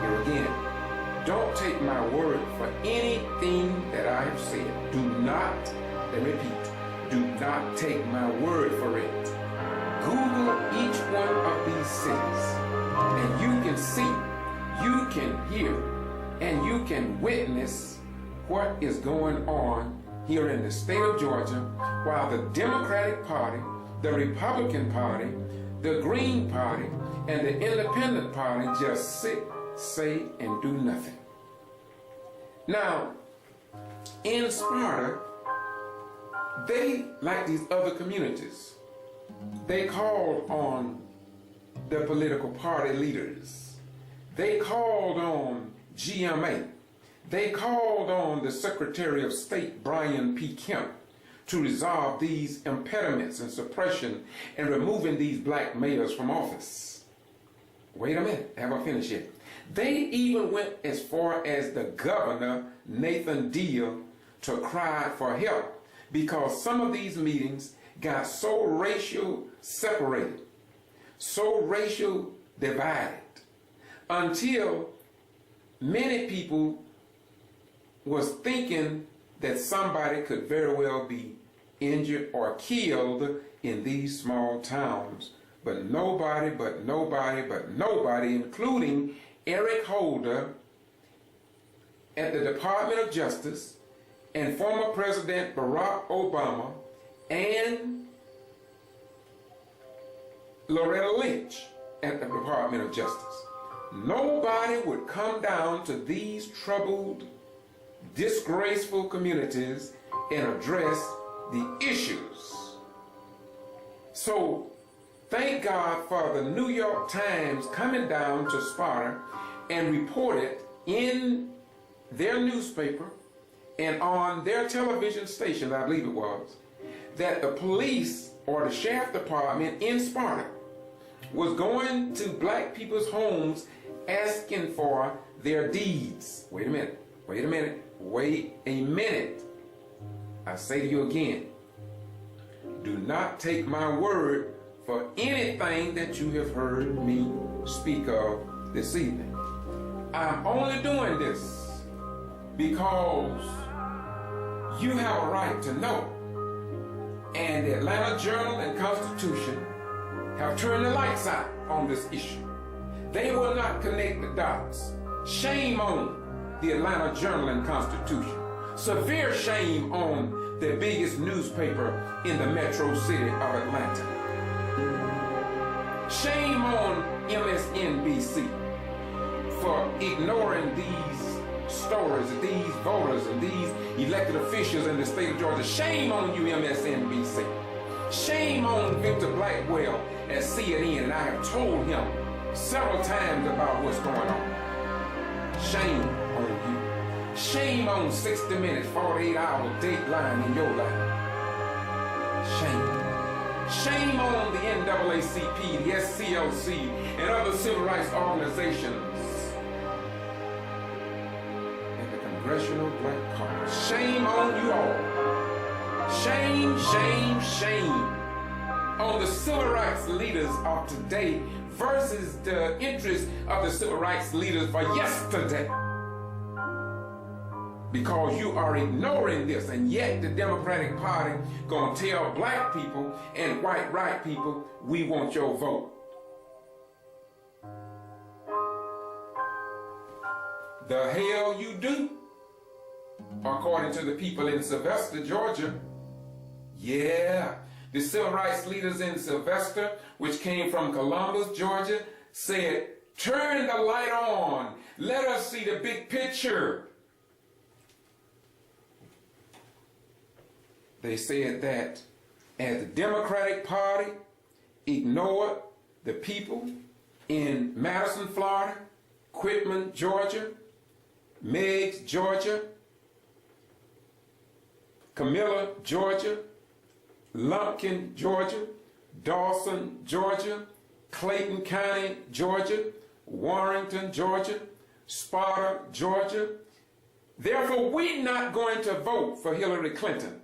Here again, don't take my word for anything that I have said. Do not, let me repeat, do not take my word for it. Google each one of these cities, and you can see, you can hear, and you can witness what is going on here in the state of Georgia, while the Democratic Party, the Republican Party, the Green Party, and the Independent Party just sit, say, and do nothing. Now, in Sparta, They, like these other communities, they called on the political party leaders. They called on GMA. They called on the Secretary of State, Brian P. Kemp, to resolve these impediments and suppression and removing these black mayors from office. Wait a minute, haven't finished yet. They even went as far as the governor, Nathan Deal, to cry for help because some of these meetings got so racial separated, so racial divided, until many people was thinking that somebody could very well be injured or killed in these small towns. But nobody, including Eric Holder at the Department of Justice and former President Barack Obama and Loretta Lynch at the Department of Justice. Nobody would come down to these troubled, disgraceful communities and address the issues. So thank God for the New York Times coming down to Sparta and reported in their newspaper and on their television station, I believe it was, that the police or the sheriff department in Sparta was going to black people's homes asking for their deeds. Wait a minute. I say to you again, do not take my word for anything that you have heard me speak of this evening. I'm only doing this because you have a right to know. And the Atlanta Journal and Constitution have turned the lights out on this issue. They will not connect the dots. Shame on the Atlanta Journal and Constitution. Severe shame on the biggest newspaper in the metro city of Atlanta. Shame on MSNBC for ignoring these stories, these voters, and these elected officials in the state of Georgia. Shame on you, MSNBC. Shame on Victor Blackwell at CNN, and I have told him several times about what's going on. Shame on you. Shame on 60 Minutes, 48-hour Dateline in your life. Shame. Shame on the NAACP, the SCLC, and other civil rights organizations in the Congressional Black Caucus. Shame on you all. Shame, shame, shame on the civil rights leaders of today versus the interests of the civil rights leaders for yesterday. Because you are ignoring this, and yet the Democratic Party gonna tell black people and white people, we want your vote. The hell you do, according to the people in Sylvester, Georgia. Yeah, the civil rights leaders in Sylvester, which came from Columbus, Georgia, said, turn the light on. Let us see the big picture. They said that as the Democratic Party ignored the people in Madison, Florida, Quitman, Georgia, Meigs, Georgia, Camilla, Georgia, Lumpkin, Georgia, Dawson, Georgia, Clayton County, Georgia, Warrenton, Georgia, Sparta, Georgia. Therefore, we're not going to vote for Hillary Clinton.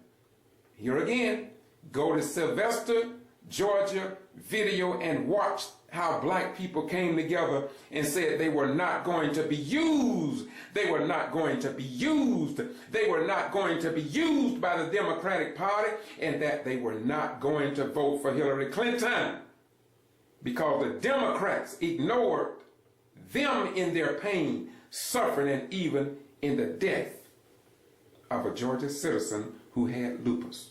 Here again, go to Sylvester, Georgia video and watch how black people came together and said they were not going to be used. They were not going to be used. They were not going to be used by the Democratic Party, and that they were not going to vote for Hillary Clinton because the Democrats ignored them in their pain, suffering, and even in the death of a Georgia citizen who had lupus.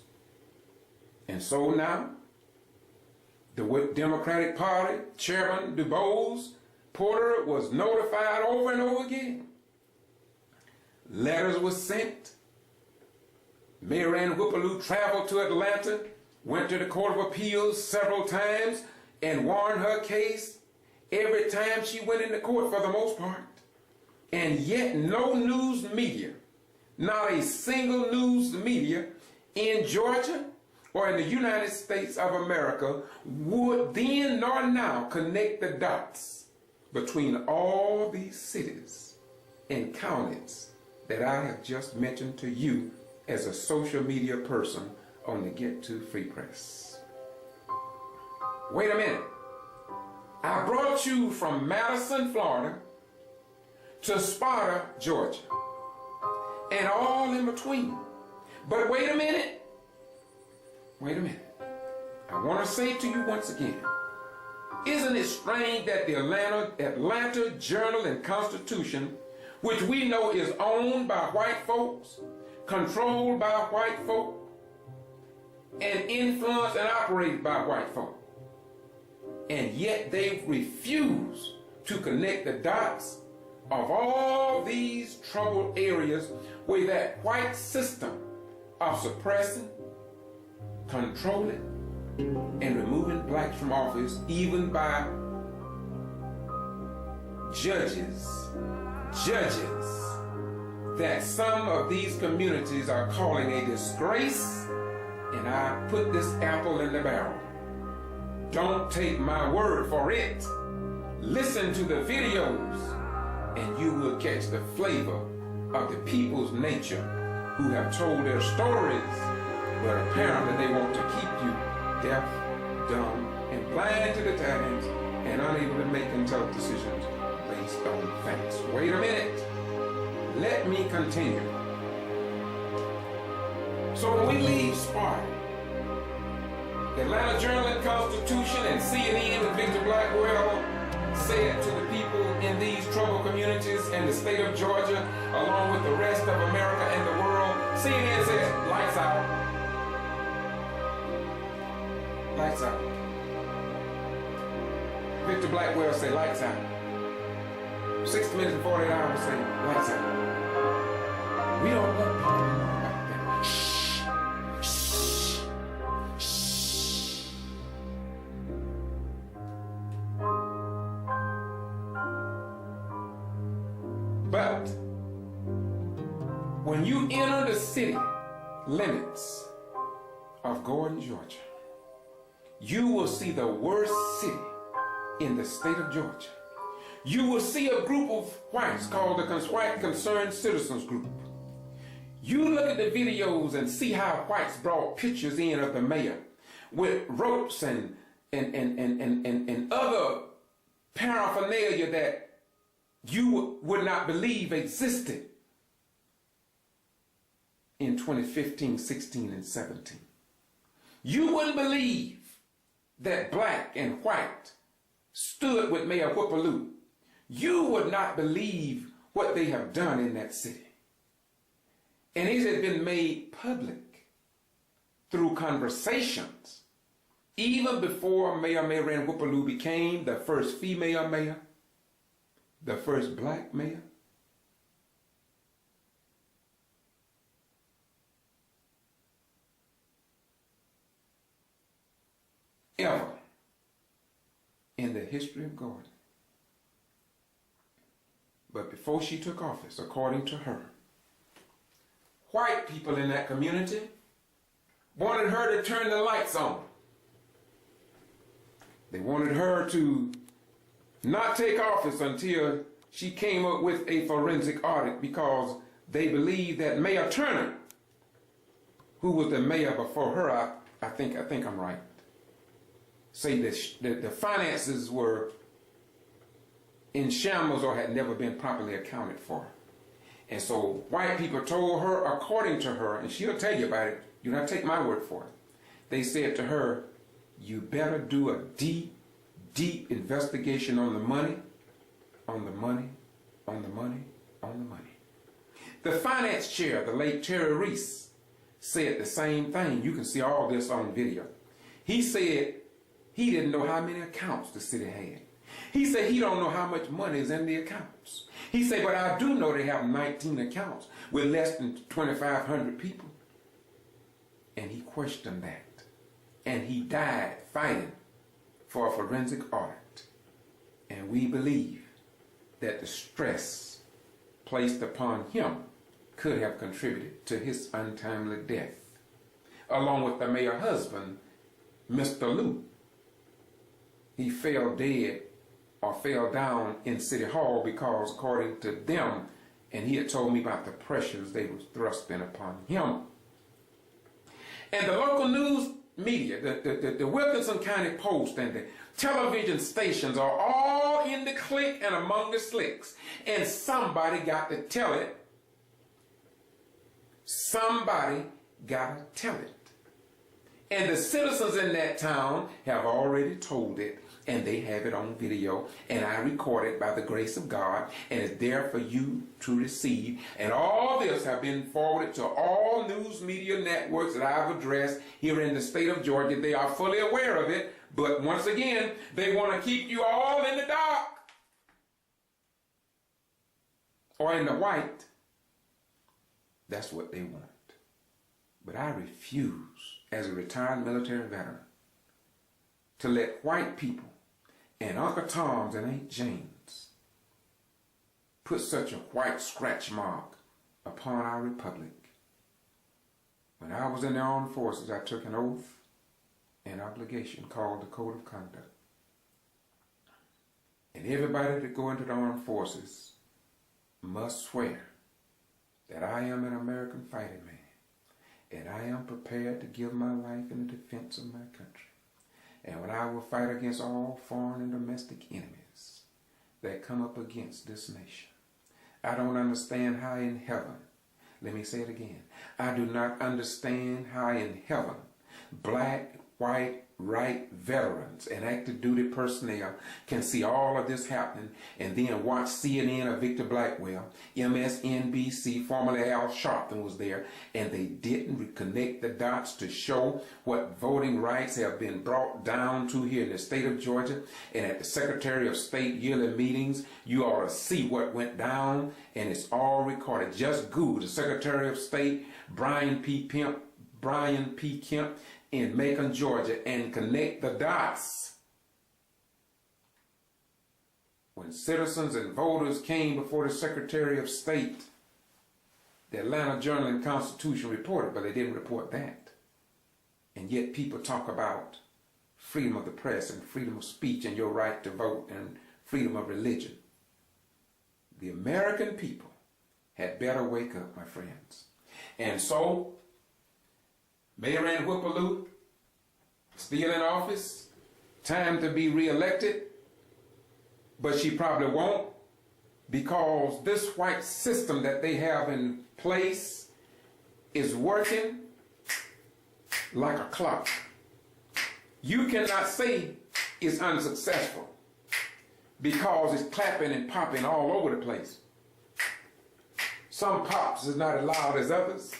And so now, the Democratic Party Chairman DuBose Porter was notified over and over again. Letters were sent. Mayor Ann Whippaloo traveled to Atlanta, went to the Court of Appeals several times, and won her case every time she went into court for the most part. And yet no news media, not a single news media in Georgia or in the United States of America would then nor now connect the dots between all these cities and counties that I have just mentioned to you as a social media person on the Get to Free Press. Wait a minute. I brought you from Madison, Florida to Sparta, Georgia, and all in between. But wait a minute. Wait a minute. I want to say to you once again, isn't it strange that the Atlanta Journal and Constitution, which we know is owned by white folks, controlled by white folk, and influenced and operated by white folk, and yet they refuse to connect the dots of all these troubled areas where that white system of suppressing, controlling, and removing blacks from office, even by judges, that some of these communities are calling a disgrace, and I put this apple in the barrel. Don't take my word for it. Listen to the videos, and you will catch the flavor of the people's nature who have told their stories, but apparently they want to keep you deaf, dumb, and blind to the times, and unable to make intelligent decisions based on facts. Wait a minute. Let me continue. So when we leave Sparta, the Atlanta Journal and Constitution and CNN and Victor Blackwell said to the people in these troubled communities in the state of Georgia, along with the rest of America and the world, CNN says, lights out. Lights out. Victor Blackwell say, lights out. 60 minutes and 48 hours say, lights out. We don't want people to know about that. Shh. Shh. Shh. But when you enter the city limits of Gordon, Georgia, you will see the worst city in the state of Georgia. You will see a group of whites called the White Concerned Citizens Group. You look at the videos and see how whites brought pictures in of the mayor with ropes and other paraphernalia that you would not believe existed in 2015, 16, and 17. You wouldn't believe that black and white stood with Mayor Whippaloo. You would not believe what they have done in that city. And it has been made public through conversations, even before Mayor Ann Whippaloo became the first female mayor, the first black mayor. Ever in the history of Gordon. But before she took office, according to her, white people in that community wanted her to turn the lights on. They wanted her to not take office until she came up with a forensic audit, because they believed that Mayor Turner, who was the mayor before her, I think I'm right, say that the finances were in shambles or had never been properly accounted for. And so white people told her, according to her, and she'll tell you about it, you don't take my word for it. They said to her, you better do a deep, deep investigation on the money, on the money, on the money, on the money. The finance chair, the late Terry Reese, said the same thing. You can see all this on video. He said he didn't know how many accounts the city had. He said he don't know how much money is in the accounts. He said, but I do know they have 19 accounts with less than 2,500 people. and he questioned that. And he died fighting for a forensic audit. And we believe that the stress placed upon him could have contributed to his untimely death, along with the mayor's husband, Mr. Lou. He fell dead or fell down in City Hall because, according to them, and he had told me about the pressures they were thrusting upon him. And the local news media, the Wilkinson County Post and the television stations are all in the clique and among the slicks. And somebody got to tell it. Somebody got to tell it. And the citizens in that town have already told it, and they have it on video, and I record it by the grace of God, and it's there for you to receive. And all this have been forwarded to all news media networks that I've addressed here in the state of Georgia. They are fully aware of it, but once again, they want to keep you all in the dark or in the white. That's what they want. But I refuse, as a retired military veteran, to let white people and Uncle Toms and Aunt Janes put such a white scratch mark upon our republic. When I was in the armed forces, I took an oath and obligation called the Code of Conduct. And everybody that go into the armed forces must swear that I am an American fighting man, and I am prepared to give my life in the defense of my country. And when I will fight against all foreign and domestic enemies that come up against this nation. I don't understand how in heaven, let me say it again, I do not understand how in heaven black, white, right veterans and active duty personnel can see all of this happening and then watch CNN or Victor Blackwell, MSNBC, formerly Al Sharpton was there, and they didn't connect the dots to show what voting rights have been brought down to here in the state of Georgia. And at the Secretary of State yearly meetings, you ought to see what went down, and it's all recorded. Just Google the Secretary of State, Brian P. Kemp, in Macon, Georgia, and connect the dots. When citizens and voters came before the Secretary of State, the Atlanta Journal and Constitution reported, but they didn't report that. And yet people talk about freedom of the press and freedom of speech and your right to vote and freedom of religion. The American people had better wake up, my friends. And so, Mayor Ann Whipperloo, still in office, time to be reelected, but she probably won't, because this white system that they have in place is working like a clock. You cannot say it's unsuccessful because it's clapping and popping all over the place. Some pops is not as loud as others,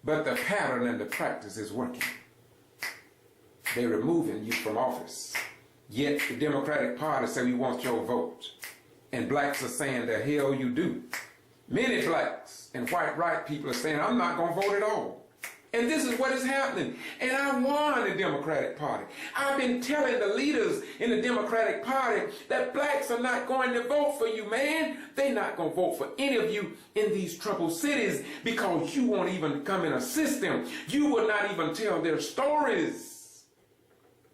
but the pattern and the practice is working. They're removing you from office. Yet the Democratic Party say we want your vote. And blacks are saying the hell you do. Many blacks and white right people are saying I'm not going to vote at all. And this is what is happening. And I warn the Democratic Party. I've been telling the leaders in the Democratic Party that blacks are not going to vote for you, man. They're not going to vote for any of you in these troubled cities because you won't even come and assist them. You will not even tell their stories.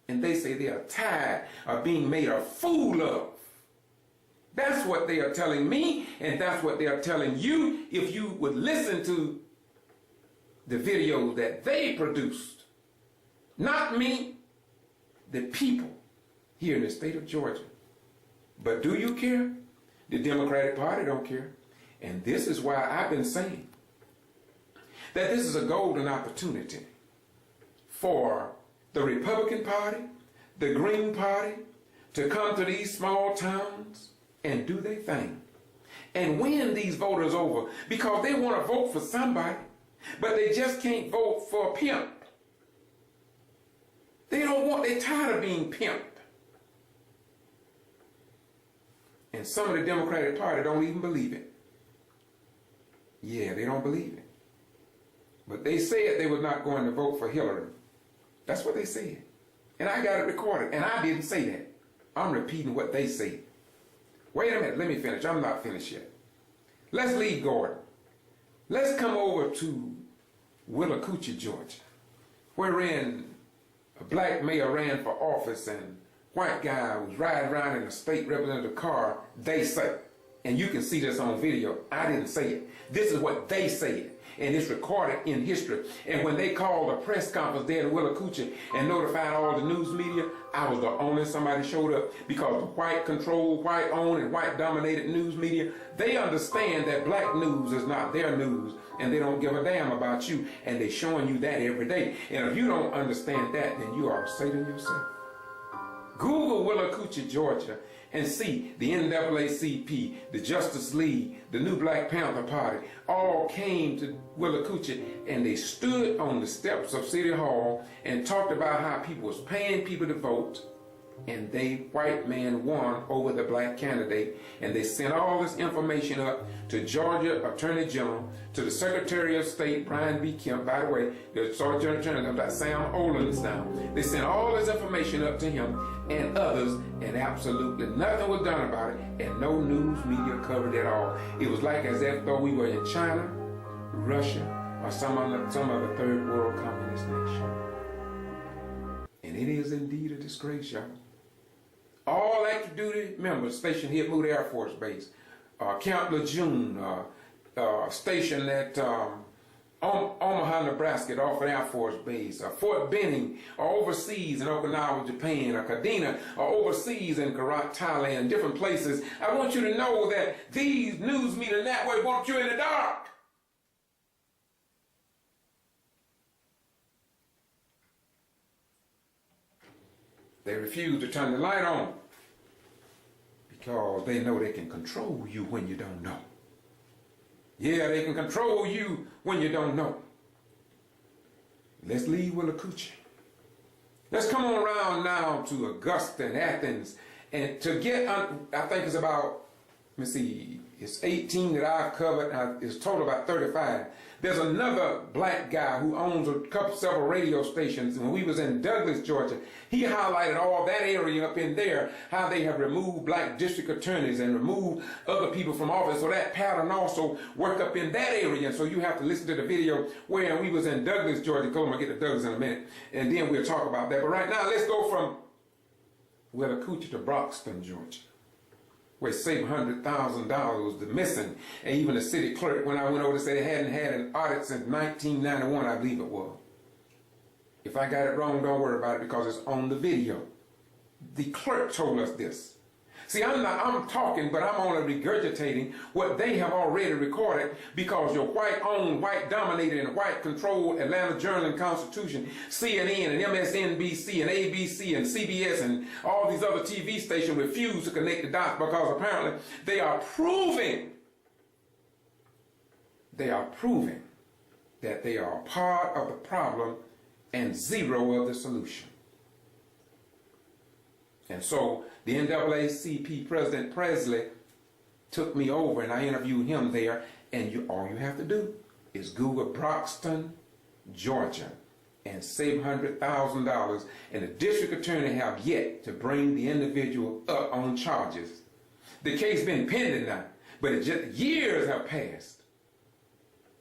And they say they are tired of being made a fool of. That's what they are telling me, and that's what they are telling you if you would listen to the videos that they produced. Not me, the people here in the state of Georgia. But do you care? The Democratic Party don't care. And this is why I've been saying that this is a golden opportunity for the Republican Party, the Green Party, to come to these small towns and do their thing and win these voters over, because they want to vote for somebody, but they just can't vote for a pimp. They're tired of being pimped. And some of the Democratic Party don't even believe it. Yeah, they don't believe it. But they said they were not going to vote for Hillary. That's what they said. And I got it recorded, and I didn't say that. I'm repeating what they said. Wait a minute, let me finish. I'm not finished yet. Let's leave Gordon. Let's come over to Willacoochee, Georgia, wherein a black mayor ran for office and white guy was riding around in a state representative car, they say. And you can see this on video. I didn't say it. This is what they said. And it's recorded in history. And when they called a press conference there in Willacoochee and notified all the news media, I was the only somebody showed up, because the white controlled, white owned, and white dominated news media, they understand that black news is not their news, and they don't give a damn about you, and they're showing you that every day. And if you don't understand that, then you are Satan yourself. Google Willacoochee, Georgia, and see the NAACP, the Justice League, the New Black Panther Party, all came to Willacoochee, and they stood on the steps of City Hall and talked about how people was paying people to vote, and they, white man, won over the black candidate. And they sent all this information up to Georgia Attorney General, to the Secretary of State, Brian B. Kemp. By the way, the Sergeant Attorney, like Sam Olens now. They sent all this information up to him and others, and absolutely nothing was done about it, and no news media covered it at all. It was like as if though we were in China, Russia, or some other third world communist nation. And it is indeed a disgrace, y'all. All active duty members stationed here at Moody Air Force Base, Camp Lejeune, stationed at Omaha, Nebraska at Offutt Air Force Base, Fort Benning, overseas in Okinawa, Japan, Kadena, overseas in Karat, Thailand, different places. I want you to know that these news media networks want you in the dark. They refuse to turn the light on because they know they can control you when you don't know. Yeah, they can control you when you don't know. Let's leave Willacoochee. Let's come on around now to Augusta and Athens, and to get, I think it's about, let me see, it's 18 that I've covered. It's total about 35. There's another black guy who owns several radio stations. When we was in Douglas, Georgia, he highlighted all that area up in there, how they have removed black district attorneys and removed other people from office. So that pattern also work up in that area. And so you have to listen to the video where we was in Douglas, Georgia. I'm going to get to Douglas in a minute, and then we'll talk about that. But right now, let's go from Willacoochee to Broxton, Georgia, where $700,000 was the missing. And even the city clerk, when I went over to say they hadn't had an audit since 1991, I believe it was. If I got it wrong, don't worry about it, because it's on the video. The clerk told us this. See, I'm talking, but I'm only regurgitating what they have already recorded, because your white-owned, white-dominated, and white-controlled Atlanta Journal and Constitution, CNN and MSNBC and ABC and CBS and all these other TV stations refuse to connect the dots, because apparently they are proving that they are a part of the problem and zero of the solution. And so the NAACP President Presley took me over, and I interviewed him there. And all you have to do is Google Broxton, Georgia, and $700,000. And the district attorney have yet to bring the individual up on charges. The case been pending now, but years have passed.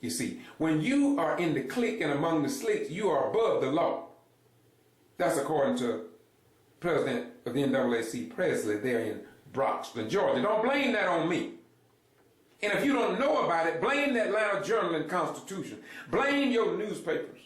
You see, when you are in the clique and among the slicks, you are above the law. That's according to President of the NAACP Presley there in Broxton, Georgia. Don't blame that on me. And if you don't know about it, blame the Atlanta Journal and Constitution. Blame your newspapers.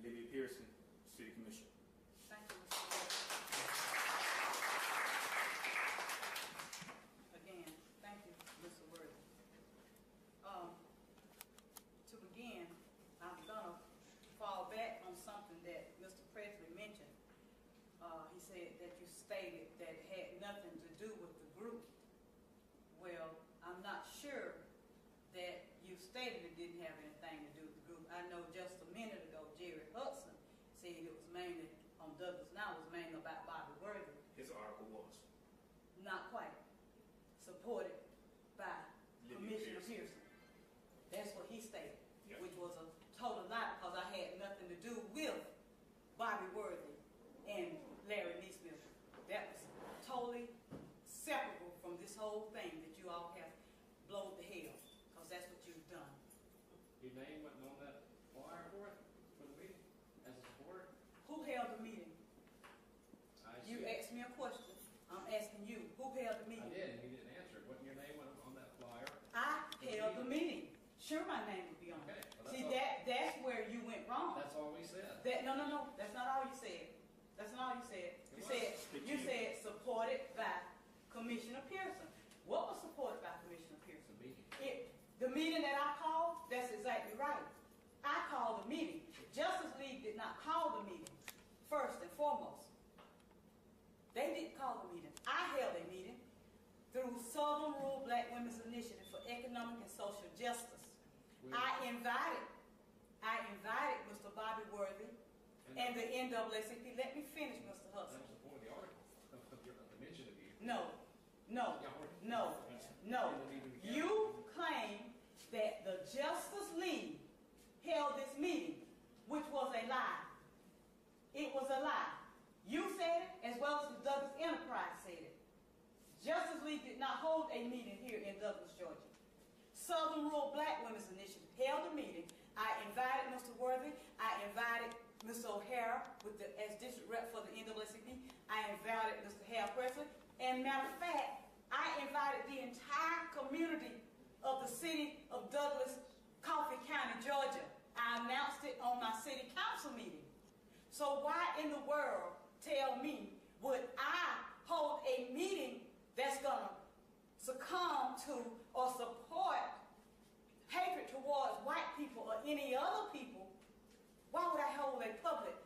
Olivia Pearson, City Commissioner. Thank you, Mr. President. Again, thank you, Mr. Worthy. To begin, I'm gonna fall back on something that Mr. Presley mentioned. He said that you stated that it had nothing to do with the group. Well, I'm not sure that you stated it didn't have anything to do with the group. I know just a minute ago, Jerry Hudson said it was mainly on Douglas Now, it was mainly about Bobby Worthy. His article was. Not quite. Supported by Commissioner Pearson. That's what he stated, Yep. which was a total lie because I had nothing to do with Bobby Worthy and Larry Neesmith. That was totally separable from this whole thing that you all have blown to hell, because that's what you've done. Your name wasn't on that flyer for it, for the meeting, as a supporter? Who held the meeting? You asked me a question. I'm asking you, who held the meeting? I did, and you didn't answer it. Wasn't your name on that flyer? I held the meeting. Sure, my name would be on it. Okay, well, See, all. that's where you went wrong. That's all we said. No. That's not all you said. That's not all you said. You said supported by Commissioner Pearson. What was supported by Commissioner Pearson? The meeting. The meeting that I called, that's exactly right. I called the meeting. Justice League did not call the meeting, first and foremost. They didn't call the meeting. I held a meeting through Southern Rural Black Women's Initiative for Economic and Social Justice. I invited Mr. Bobby Worthy and the NAACP. Let me finish, Mr. Hudson. That was the point of the article, the mention of you. No. You claim that the Justice League held this meeting, which was a lie. It was a lie. You said it, as well as the Douglas Enterprise said it. Justice League did not hold a meeting here in Douglas, Georgia. Southern Rural Black Women's Initiative held a meeting. I invited Mr. Worthy. I invited Mr. O'Hara as district rep for the NAACP. I invited Mr. Hal Presley. And matter of fact, I invited the entire community of the city of Douglas, Coffee County, Georgia. I announced it on my city council meeting. So why in the world tell me would I hold a meeting that's going to succumb to or support hatred towards white people or any other people? Why would I hold a public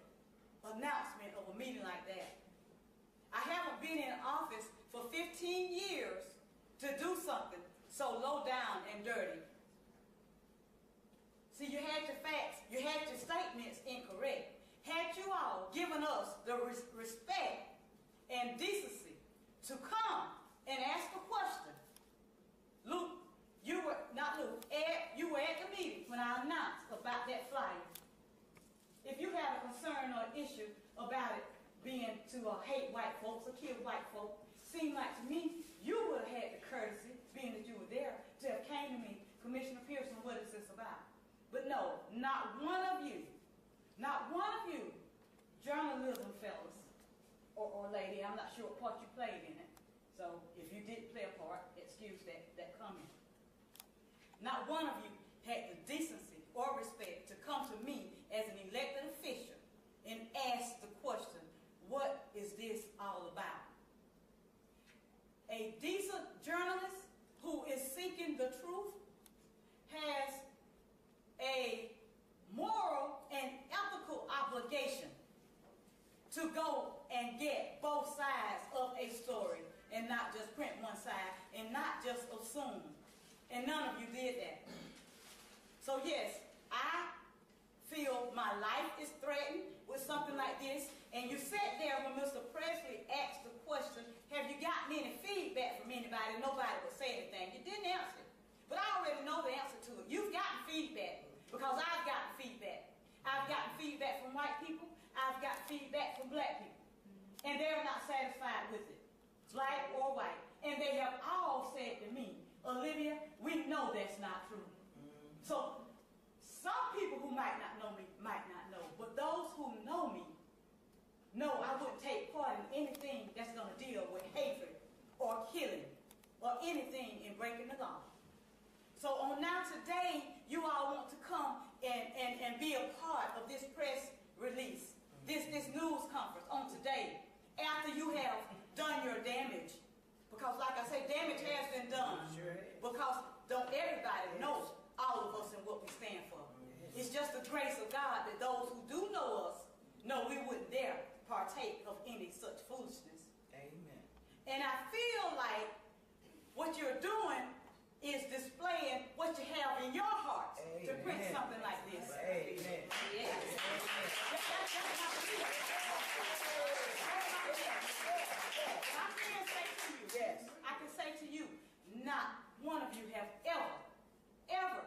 announcement of a meeting like that? I haven't been in office for 15 years to do something so low down and dirty. See, you had your facts, you had your statements incorrect. Had you all given us the respect and decency to come and ask a question, Luke, you were at the meeting when I announced about that flyer. If you have a concern or an issue about it being to hate white folks or kill white folks, seemed like to me you would have had the courtesy, being that you were there, to have came to me, Commissioner Pearson, what is this about? But no, not one of you, journalism fellas or lady, I'm not sure what part you played in it. So if you did play a part, excuse that comment. Not one of you had the decency or respect to come to me as an elected official and ask the question, what is this all about? A decent journalist who is seeking the truth has a moral and ethical obligation to go and get both sides of a story and not just print one side and not just assume. And none of you did that. So yes, I feel my life is threatened with something like this. And you sat there when Mr. Presley asked the question, have you gotten any feedback from anybody? Nobody would say anything. You didn't answer it. But I already know the answer to it. You've gotten feedback because I've gotten feedback. I've gotten feedback from white people. I've got feedback from black people. And they're not satisfied with it, black or white. And they have all said to me, Olivia, we know that's not true. So some people who might not know me might not know, but those who know me know I wouldn't take part in anything that's going to deal with hatred or killing or anything in breaking the law. So on now today, you all want to come and be a part of this press release, this news conference on today, after you have done your damage. Because like I say, damage has been done. Because don't everybody know all of us and what we stand for. It's just the grace of God that those who do know us know we wouldn't dare partake of any such foolishness. Amen. And I feel like what you're doing is displaying what you have in your heart to print something like this. Amen. Yes. I can say to you, not one of you have ever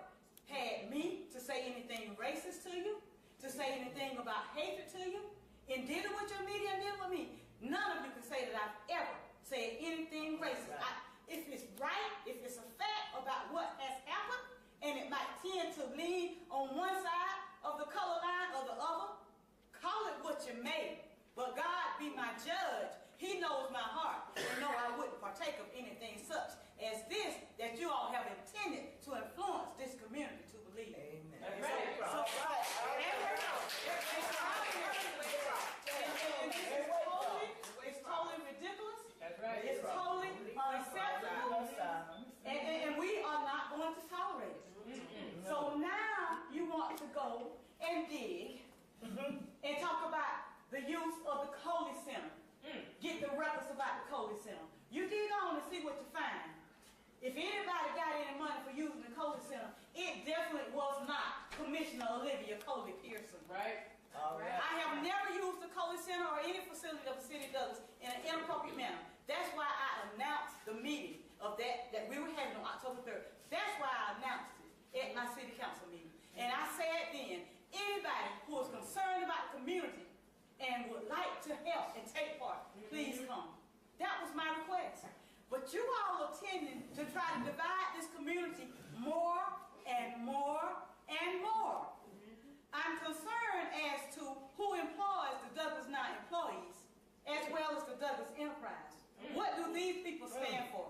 had me to say anything racist to you, to say anything about hatred to you. In dealing with your media and dealing with me, none of you can say that I've ever said anything racist. If it's right, if it's a fact about what has happened, and it might tend to lean on one side of the color line or the other, call it what you may. But God be my judge. He knows my heart and know I wouldn't partake of anything such as this that you all have intended to influence this community to believe. Amen. It's totally ridiculous. That's right. It's totally unacceptable. And we are not going to tolerate it. So now you want to go and dig and talk about the use of the Coley Center. Get the records about the Coley Center. You dig on and see what you find. If anybody got any money for using the Coley Center, it definitely was not Commissioner Olivia Coley Pearson. Right? All right. I have never used the Coley Center or any facility of the city of Douglas in an inappropriate manner. That's why I announced the meeting of that we were having on October 3rd. That's why I announced it at my city council meeting. And I said then, anybody who is concerned about the community and would like to help and take part, please come. That was my request. But you all are tending to try to divide this community more and more and more. I'm concerned as to who employs the Douglas Now employees, as well as the Douglas Enterprise. What do these people stand for?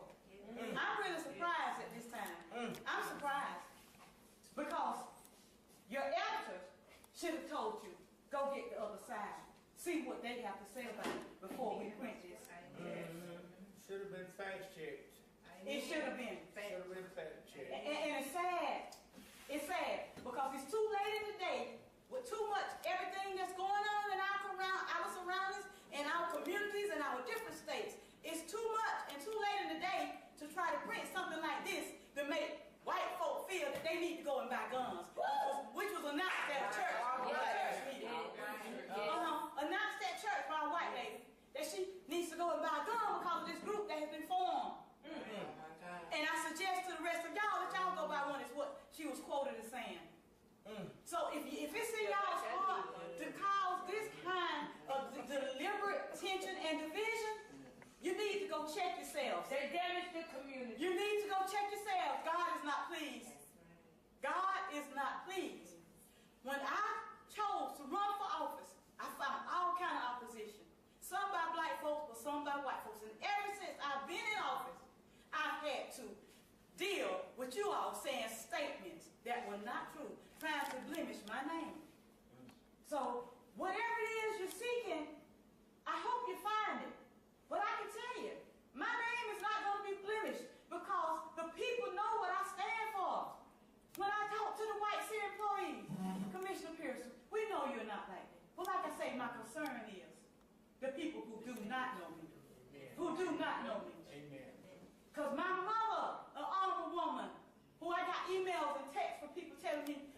I'm really surprised at this time. I'm surprised. Because your editors should have told you, go get the other side. See what they have to say about it before we print this. Should have been fact-checked. It should have been. Should have been fact-checked. And it's sad. It's sad because it's too late in the day with too much everything that's going on in our surroundings and our communities and our different states. It's too much and too late in the day to try to print something like this to make white folk feel that they need to go and buy guns, which was announced at a church meeting. Announced at church by a white lady that she needs to go and buy a gun because of this group that has been formed. And I suggest to the rest of y'all that y'all go by one is what she was quoted as saying. So if it's in y'all's heart to cause this kind of deliberate tension and division, you need to go check yourselves. They damage the community. You need to go check yourselves. God is not pleased. God is not pleased. When I chose to run for office, I found all kind of opposition. Some by black folks, but some by white folks. And ever since I've been in office, I've had to deal with you all saying statements that were not true, trying to blemish my name. So whatever it is you're seeking, I hope you find it. But I can tell you, my name is not going to be blemished because the people know what I stand for. When I talk to the white city employees, Commissioner Pearson, we know you're not like that. But like I say, my concern is the people who do not know me. Who do not know me. Amen. Because my mother, an honorable woman, who I got emails and texts from people telling me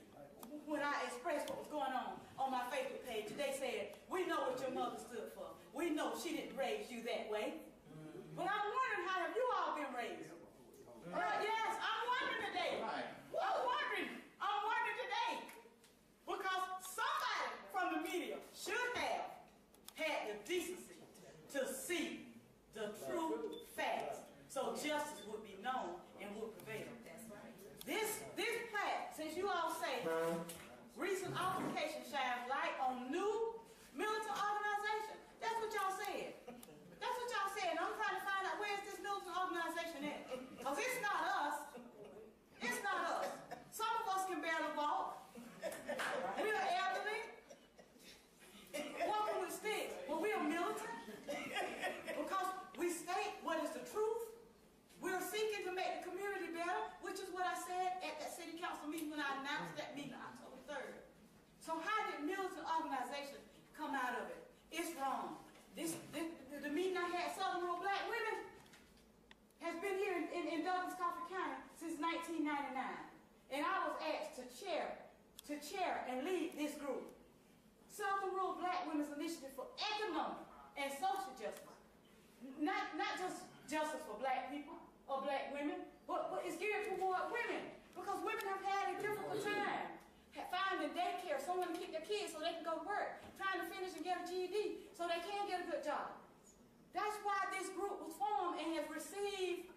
when I expressed what was going on my Facebook page, they said, we know what your mother stood for. We know she didn't raise you that way. But I'm wondering, how have you all been raised? Yes, I'm wondering today. I'm wondering today. Because somebody from the media should have had the decency to see the true facts so justice would be known and would prevail. That's right. This plaque, since you all say recent altercation shines light on new militant organization, that's what y'all said. That's what y'all said. And I'm trying to find out where's this militant organization at. Because it's not us. It's not us. Some of us can barely walk. We are elderly. was asked to chair and lead this group. Southern Rural Black Women's Initiative for Economic and Social Justice. Not just justice for black people or black women, but it's geared toward women, because women have had a difficult time finding daycare, someone to keep their kids so they can go to work, trying to finish and get a GED so they can get a good job. That's why this group was formed and has received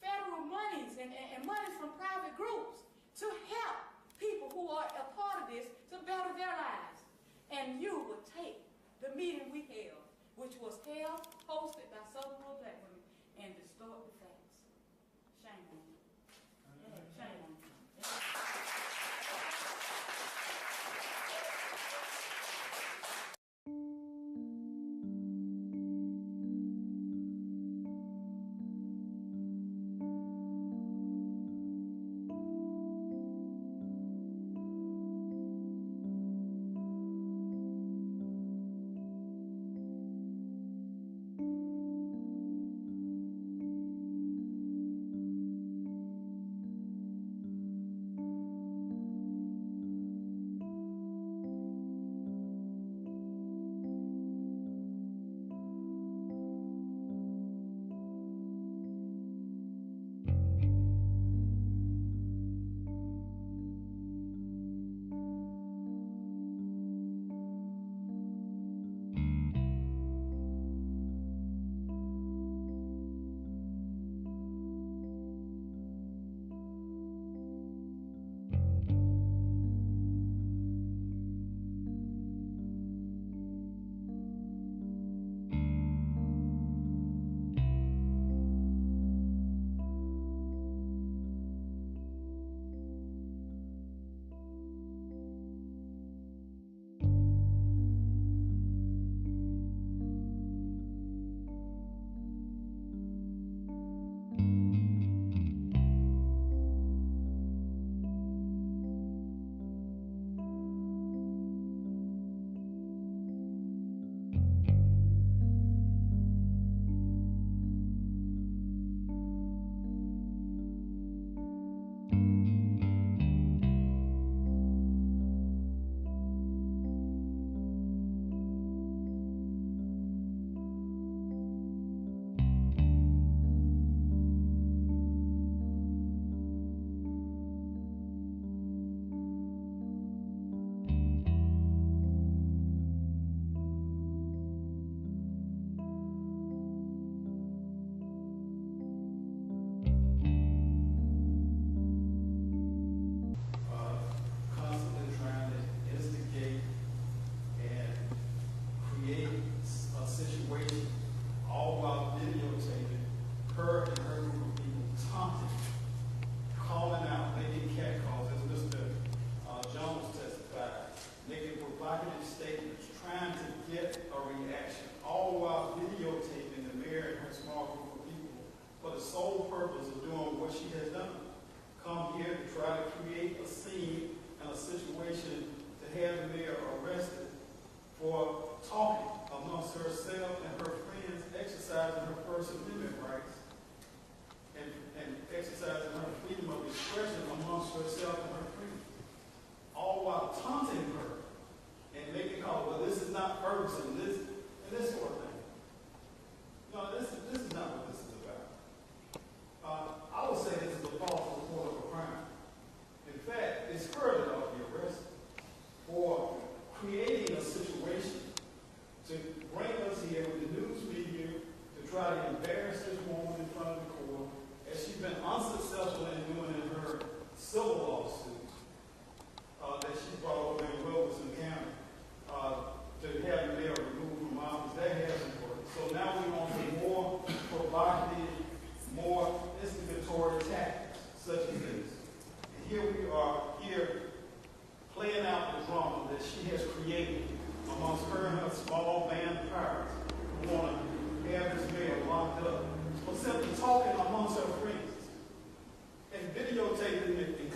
federal monies and monies from private groups to help people who are a part of this to better their lives. And you would take the meeting we held, which was hosted by Southern Rural Black Women, and distort the facts. Shame on you. Shame on you.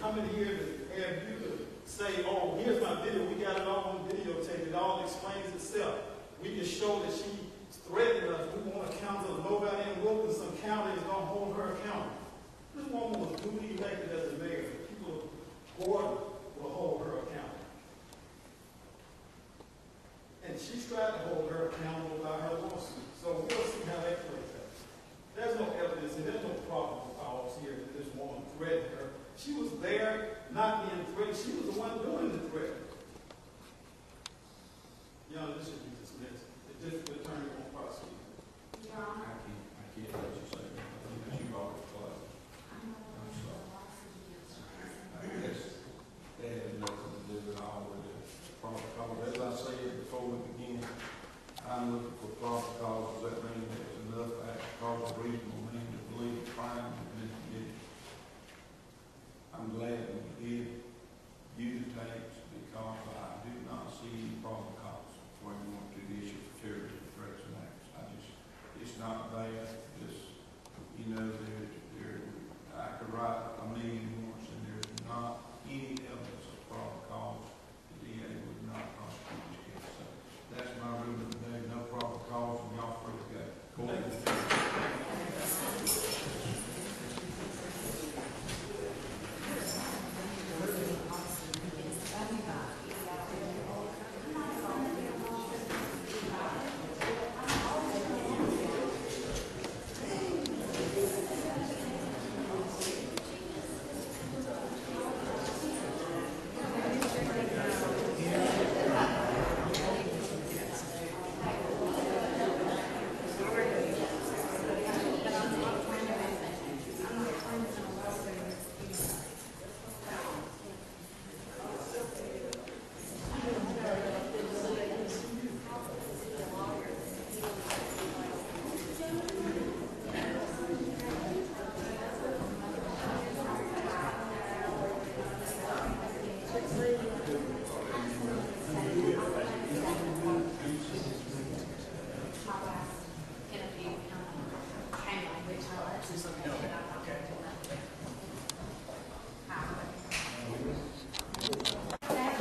Coming no reasonable man to believe a crime has been committed. I'm glad that we did use the tapes because I do not see any probable cause for anyone to be issued for terrorism threats and acts. It's not bad. Just, you know, I could write a million words and there's not any evidence of probable cause. The DA would not prosecute this case. So that's my ruling today. No probable cause, and y'all free to go.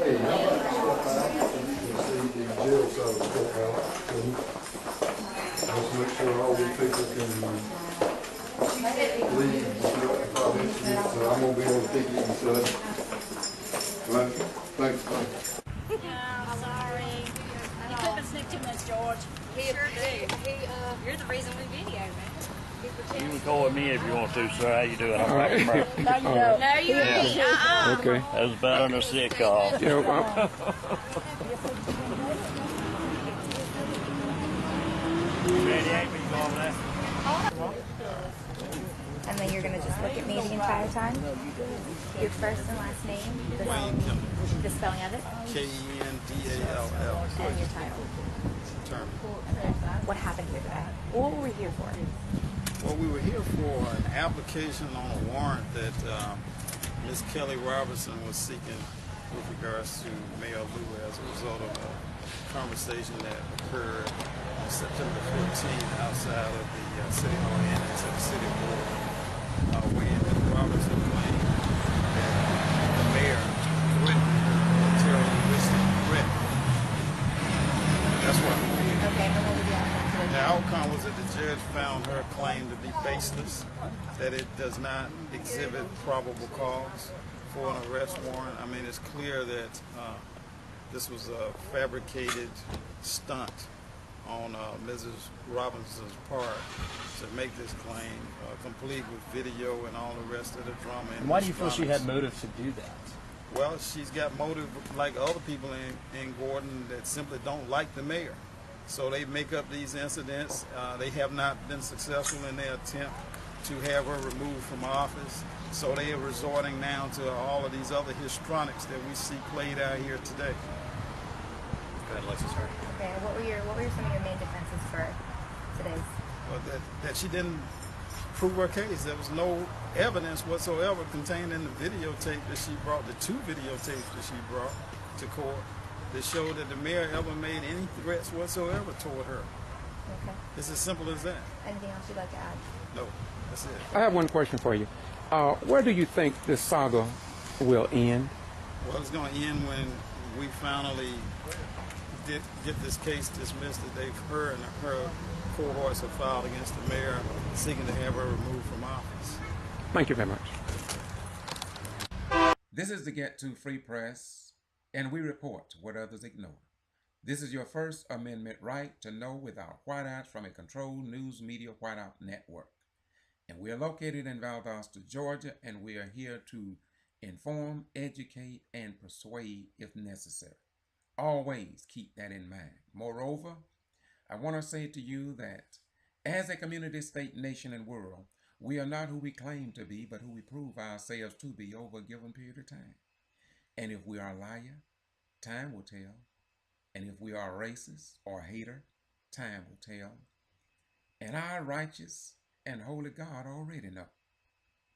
Hey, how about you stop out and see the jail side of the courthouse? Let's make sure all these people can leave without incident, so I'm gonna be able to pick it and stuff. Right? Thanks. Yeah, I'm sorry. You couldn't sneak too much, George. You're the reason we video, man. You can call me if you want to, sir. How you doing? I'm right here. No, you don't. No, you Yeah. don't. Okay. That was better than a sick call. Yeah, And then you're going to just look at me the entire time? Your first and last name? The spelling of it? Kendall. And your title? What happened here today? What were we here for? Well, we were here for an application on a warrant that Ms. Kelly Robertson was seeking with regards to Mayor Lou as a result of a conversation that occurred on September 14th outside of the City Hall Annex of the City Board, where Ms. Robertson claimed that the mayor threatened her with a terroristic threat. That's what we did. Okay, and what was the outcome? The outcome was that the judge found her claim to be baseless, that it does not exhibit probable cause for an arrest warrant. I mean, it's clear that this was a fabricated stunt on Mrs. Robinson's part to make this claim, complete with video and all the rest of the drama. And why do you feel she had motive to do that? Well, she's got motive like other people in Gordon that simply don't like the mayor. So they make up these incidents. They have not been successful in their attempt to have her removed from office. So they are resorting now to all of these other histrionics that we see played out here today. Go ahead, Alexis. Okay, what were some of your main defenses for today's? Well, that she didn't prove her case. There was no evidence whatsoever contained in the videotape that she brought, the two videotapes that she brought to court, that showed that the mayor ever made any threats whatsoever toward her. Okay. It's as simple as that. Anything else you'd like to add? No, that's it. I have one question for you. Where do you think this saga will end? Well, it's going to end when we finally get this case dismissed that her and her cohorts have filed against the mayor seeking to have her removed from office. Thank you very much. This is the Get to Free Press, and we report what others ignore. This is your First Amendment right to know without whiteouts from a controlled news media whiteout network. And we are located in Valdosta, Georgia, and we are here to inform, educate, and persuade if necessary. Always keep that in mind. Moreover, I want to say to you that as a community, state, nation, and world, we are not who we claim to be, but who we prove ourselves to be over a given period of time. And if we are a liar, time will tell. And if we are a racist or a hater, time will tell. And our righteous And Holy God already know.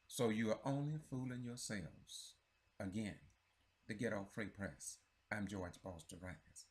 So you are only fooling yourselves. Again, the Ghetto Free Press. I'm George Foster Rice.